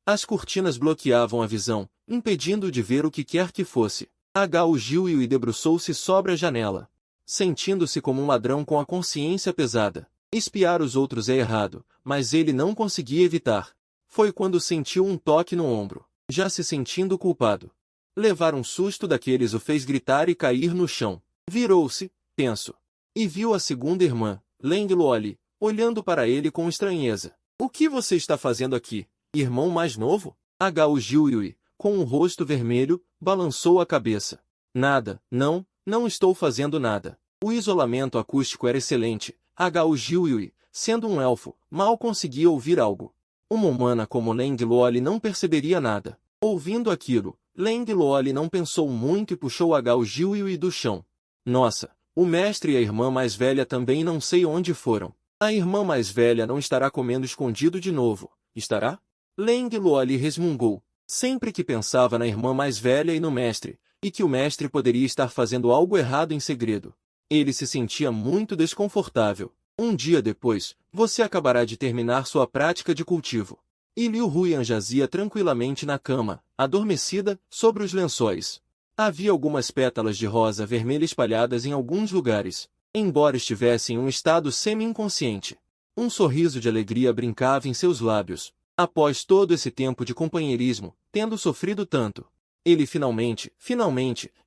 As cortinas bloqueavam a visão, impedindo de ver o que quer que fosse. Hao Jiuyui debruçou-se sobre a janela, sentindo-se como um ladrão com a consciência pesada. Espiar os outros é errado, mas ele não conseguia evitar. Foi quando sentiu um toque no ombro, já se sentindo culpado. Levar um susto daqueles o fez gritar e cair no chão. Virou-se, tenso, e viu a segunda irmã, Leng Luoli, olhando para ele com estranheza. O que você está fazendo aqui, irmão mais novo? Hao Jiuyui, com o rosto vermelho, balançou a cabeça. Nada, não estou fazendo nada. O isolamento acústico era excelente. Hao Jiuyui, sendo um elfo, mal conseguia ouvir algo. Uma humana como Leng Luoli não perceberia nada. Ouvindo aquilo, Leng Luoli não pensou muito e puxou Hao Jiuyui do chão. Nossa, o mestre e a irmã mais velha também não sei onde foram. A irmã mais velha não estará comendo escondido de novo, estará? Leng Luoli resmungou, sempre que pensava na irmã mais velha e no mestre, e que o mestre poderia estar fazendo algo errado em segredo. Ele se sentia muito desconfortável. Um dia depois, você acabará de terminar sua prática de cultivo. E Liu Huyan jazia tranquilamente na cama, adormecida, sobre os lençóis. Havia algumas pétalas de rosa vermelha espalhadas em alguns lugares, embora estivesse em um estado semi-inconsciente. Um sorriso de alegria brincava em seus lábios. Após todo esse tempo de companheirismo, tendo sofrido tanto, ele finalmente,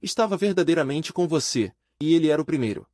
estava verdadeiramente com você, e ele era o primeiro.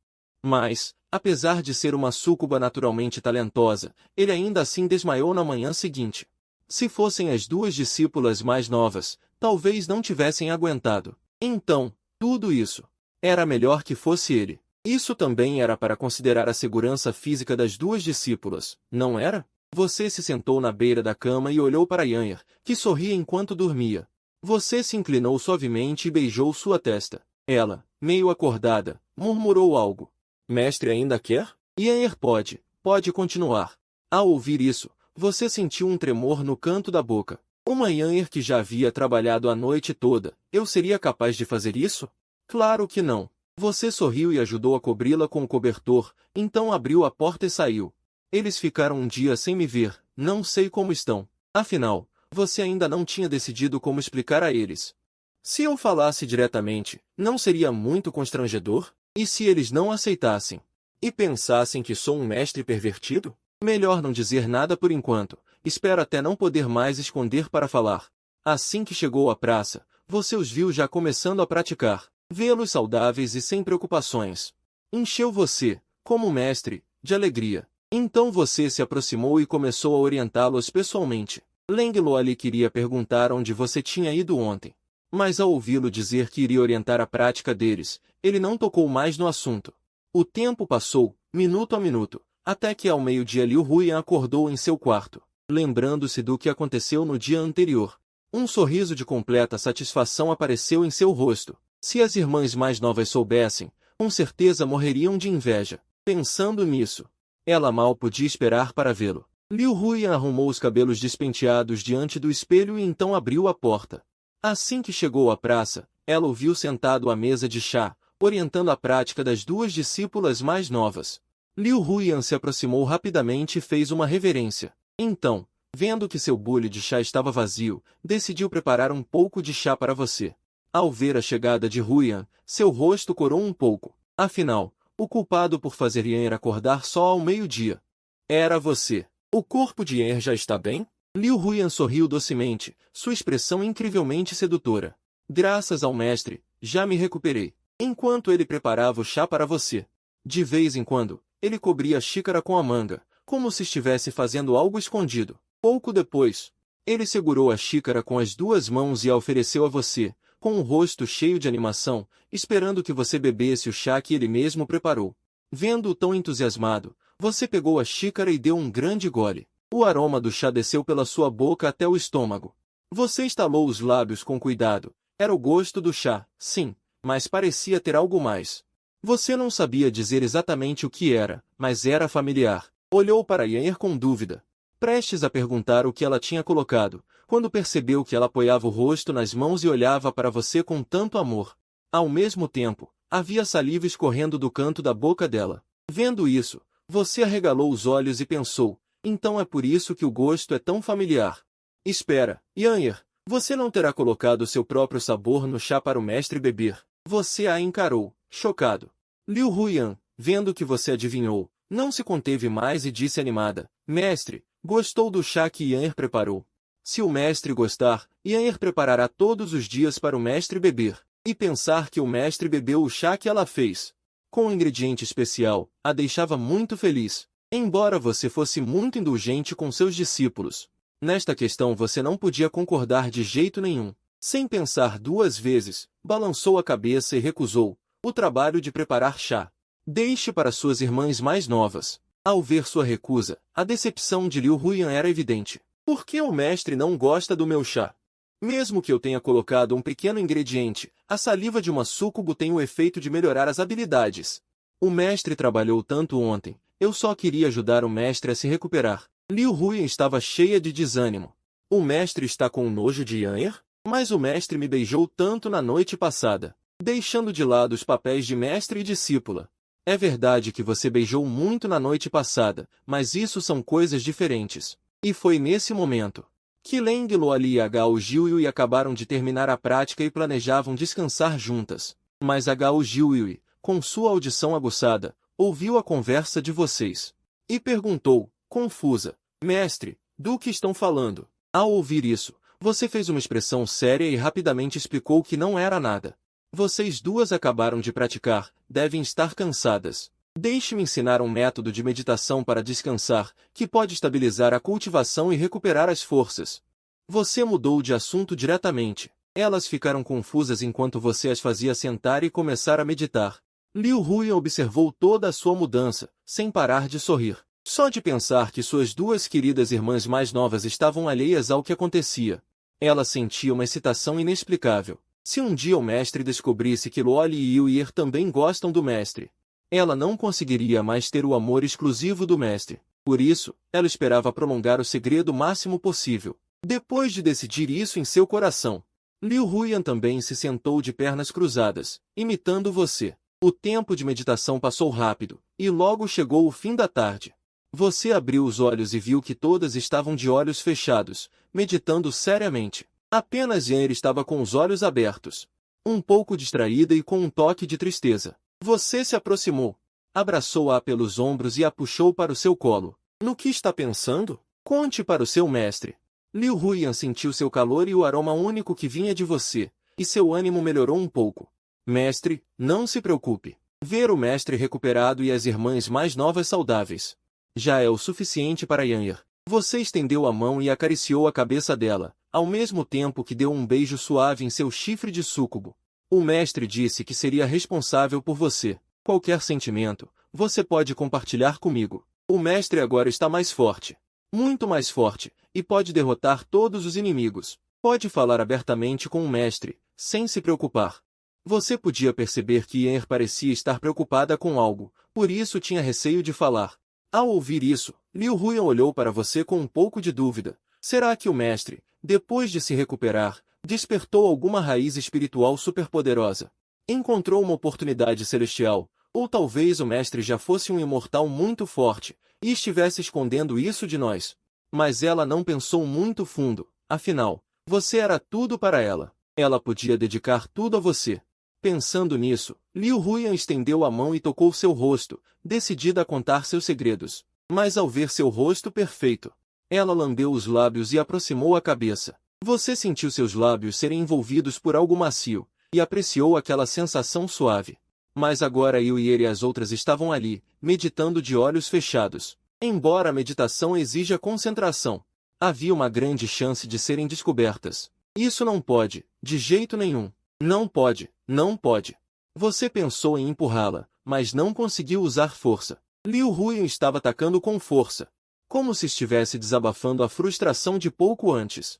Mas, apesar de ser uma súcuba naturalmente talentosa, ele ainda assim desmaiou na manhã seguinte. Se fossem as duas discípulas mais novas, talvez não tivessem aguentado. Então, tudo isso era melhor que fosse ele. Isso também era para considerar a segurança física das duas discípulas, não era? Você se sentou na beira da cama e olhou para Yanir, que sorria enquanto dormia. Você se inclinou suavemente e beijou sua testa. Ela, meio acordada, murmurou algo. Mestre ainda quer? Yanir pode continuar. Ao ouvir isso, você sentiu um tremor no canto da boca. Uma Yanir que já havia trabalhado a noite toda, eu seria capaz de fazer isso? Claro que não. Você sorriu e ajudou a cobri-la com o cobertor, então abriu a porta e saiu. Eles ficaram um dia sem me ver, não sei como estão. Afinal, você ainda não tinha decidido como explicar a eles. Se eu falasse diretamente, não seria muito constrangedor? E se eles não aceitassem? E pensassem que sou um mestre pervertido? Melhor não dizer nada por enquanto, espero até não poder mais esconder para falar. Assim que chegou à praça, você os viu já começando a praticar. Vê-los saudáveis e sem preocupações encheu você, como mestre, de alegria. Então você se aproximou e começou a orientá-los pessoalmente. Lenglo ali queria perguntar onde você tinha ido ontem. Mas ao ouvi-lo dizer que iria orientar a prática deles, ele não tocou mais no assunto. O tempo passou, minuto a minuto, até que ao meio-dia Liu Huyan acordou em seu quarto, lembrando-se do que aconteceu no dia anterior. Um sorriso de completa satisfação apareceu em seu rosto. Se as irmãs mais novas soubessem, com certeza morreriam de inveja. Pensando nisso, ela mal podia esperar para vê-lo. Liu Huyan arrumou os cabelos despenteados diante do espelho e então abriu a porta. Assim que chegou à praça, ela o viu sentado à mesa de chá, orientando a prática das duas discípulas mais novas. Liu Huyan se aproximou rapidamente e fez uma reverência. Então, vendo que seu bule de chá estava vazio, decidiu preparar um pouco de chá para você. Ao ver a chegada de Huyan, seu rosto corou um pouco. Afinal, o culpado por fazer Yan acordar só ao meio-dia era você. O corpo de Yan já está bem? Liu Huyan sorriu docemente, sua expressão incrivelmente sedutora. Graças ao mestre, já me recuperei. Enquanto ele preparava o chá para você. De vez em quando, ele cobria a xícara com a manga, como se estivesse fazendo algo escondido. Pouco depois, ele segurou a xícara com as duas mãos e a ofereceu a você, com o rosto cheio de animação, esperando que você bebesse o chá que ele mesmo preparou. Vendo-o tão entusiasmado, você pegou a xícara e deu um grande gole. O aroma do chá desceu pela sua boca até o estômago. Você estalou os lábios com cuidado. Era o gosto do chá, sim, mas parecia ter algo mais. Você não sabia dizer exatamente o que era, mas era familiar. Olhou para Yan com dúvida, prestes a perguntar o que ela tinha colocado, quando percebeu que ela apoiava o rosto nas mãos e olhava para você com tanto amor. Ao mesmo tempo, havia saliva escorrendo do canto da boca dela. Vendo isso, você arregalou os olhos e pensou, então é por isso que o gosto é tão familiar. Espera, Yan, você não terá colocado seu próprio sabor no chá para o mestre beber. Você a encarou, chocado. Liu Huyan, vendo que você adivinhou, não se conteve mais e disse animada, mestre, gostou do chá que Yan preparou. Se o mestre gostar, Yan preparará todos os dias para o mestre beber. E pensar que o mestre bebeu o chá que ela fez, com um ingrediente especial, a deixava muito feliz. Embora você fosse muito indulgente com seus discípulos, nesta questão você não podia concordar de jeito nenhum. Sem pensar duas vezes, balançou a cabeça e recusou o trabalho de preparar chá. Deixe para suas irmãs mais novas. Ao ver sua recusa, a decepção de Liu Huyan era evidente. Por que o mestre não gosta do meu chá? Mesmo que eu tenha colocado um pequeno ingrediente, a saliva de uma súcubo tem o efeito de melhorar as habilidades. O mestre trabalhou tanto ontem, eu só queria ajudar o mestre a se recuperar. Liu Huyan estava cheia de desânimo. O mestre está com nojo de Yan? Mas o mestre me beijou tanto na noite passada, deixando de lado os papéis de mestre e discípula. É verdade que você beijou muito na noite passada, mas isso são coisas diferentes. E foi nesse momento que Lenglo Ali e Gao Jiuyui acabaram de terminar a prática e planejavam descansar juntas. Mas a Gao Jiuyui, com sua audição aguçada, ouviu a conversa de vocês e perguntou, confusa, mestre, do que estão falando? Ao ouvir isso, você fez uma expressão séria e rapidamente explicou que não era nada. Vocês duas acabaram de praticar, devem estar cansadas. Deixe-me ensinar um método de meditação para descansar, que pode estabilizar a cultivação e recuperar as forças. Você mudou de assunto diretamente. Elas ficaram confusas enquanto você as fazia sentar e começar a meditar. Liu Huyan observou toda a sua mudança, sem parar de sorrir. Só de pensar que suas duas queridas irmãs mais novas estavam alheias ao que acontecia, ela sentia uma excitação inexplicável. Se um dia o mestre descobrisse que Luoli e Yuir também gostam do mestre, ela não conseguiria mais ter o amor exclusivo do mestre. Por isso, ela esperava prolongar o segredo o máximo possível. Depois de decidir isso em seu coração, Liu Huyan também se sentou de pernas cruzadas, imitando você. O tempo de meditação passou rápido, e logo chegou o fim da tarde. Você abriu os olhos e viu que todas estavam de olhos fechados, meditando seriamente. Apenas Yan estava com os olhos abertos, um pouco distraída e com um toque de tristeza. Você se aproximou, abraçou-a pelos ombros e a puxou para o seu colo. No que está pensando? Conte para o seu mestre. Liu Huyan sentiu seu calor e o aroma único que vinha de você, e seu ânimo melhorou um pouco. Mestre, não se preocupe. Ver o mestre recuperado e as irmãs mais novas saudáveis já é o suficiente para Yanyer. Você estendeu a mão e acariciou a cabeça dela, ao mesmo tempo que deu um beijo suave em seu chifre de súcubo. O mestre disse que seria responsável por você. Qualquer sentimento, você pode compartilhar comigo. O mestre agora está mais forte. Muito mais forte, e pode derrotar todos os inimigos. Pode falar abertamente com o mestre, sem se preocupar. Você podia perceber que Yanyer parecia estar preocupada com algo, por isso tinha receio de falar. Ao ouvir isso, Liu Huyan olhou para você com um pouco de dúvida. Será que o mestre, depois de se recuperar, despertou alguma raiz espiritual superpoderosa? Encontrou uma oportunidade celestial, ou talvez o mestre já fosse um imortal muito forte, e estivesse escondendo isso de nós. Mas ela não pensou muito fundo, afinal, você era tudo para ela. Ela podia dedicar tudo a você. Pensando nisso, Liu Huyan estendeu a mão e tocou seu rosto, decidida a contar seus segredos. Mas ao ver seu rosto perfeito, ela lambeu os lábios e aproximou a cabeça. Você sentiu seus lábios serem envolvidos por algo macio, e apreciou aquela sensação suave. Mas agora Yanyer e as outras estavam ali, meditando de olhos fechados. Embora a meditação exija concentração, havia uma grande chance de serem descobertas. Isso não pode, de jeito nenhum. Não pode, não pode. Você pensou em empurrá-la, mas não conseguiu usar força. Liu Huyan estava atacando com força, como se estivesse desabafando a frustração de pouco antes.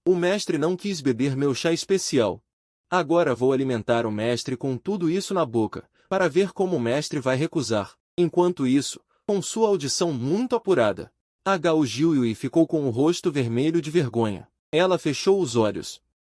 O mestre não quis beber meu chá especial. Agora vou alimentar o mestre com tudo isso na boca, para ver como o mestre vai recusar. Enquanto isso, com sua audição muito apurada, Hou Jiuyue ficou com o rosto vermelho de vergonha. Ela fechou os olhos.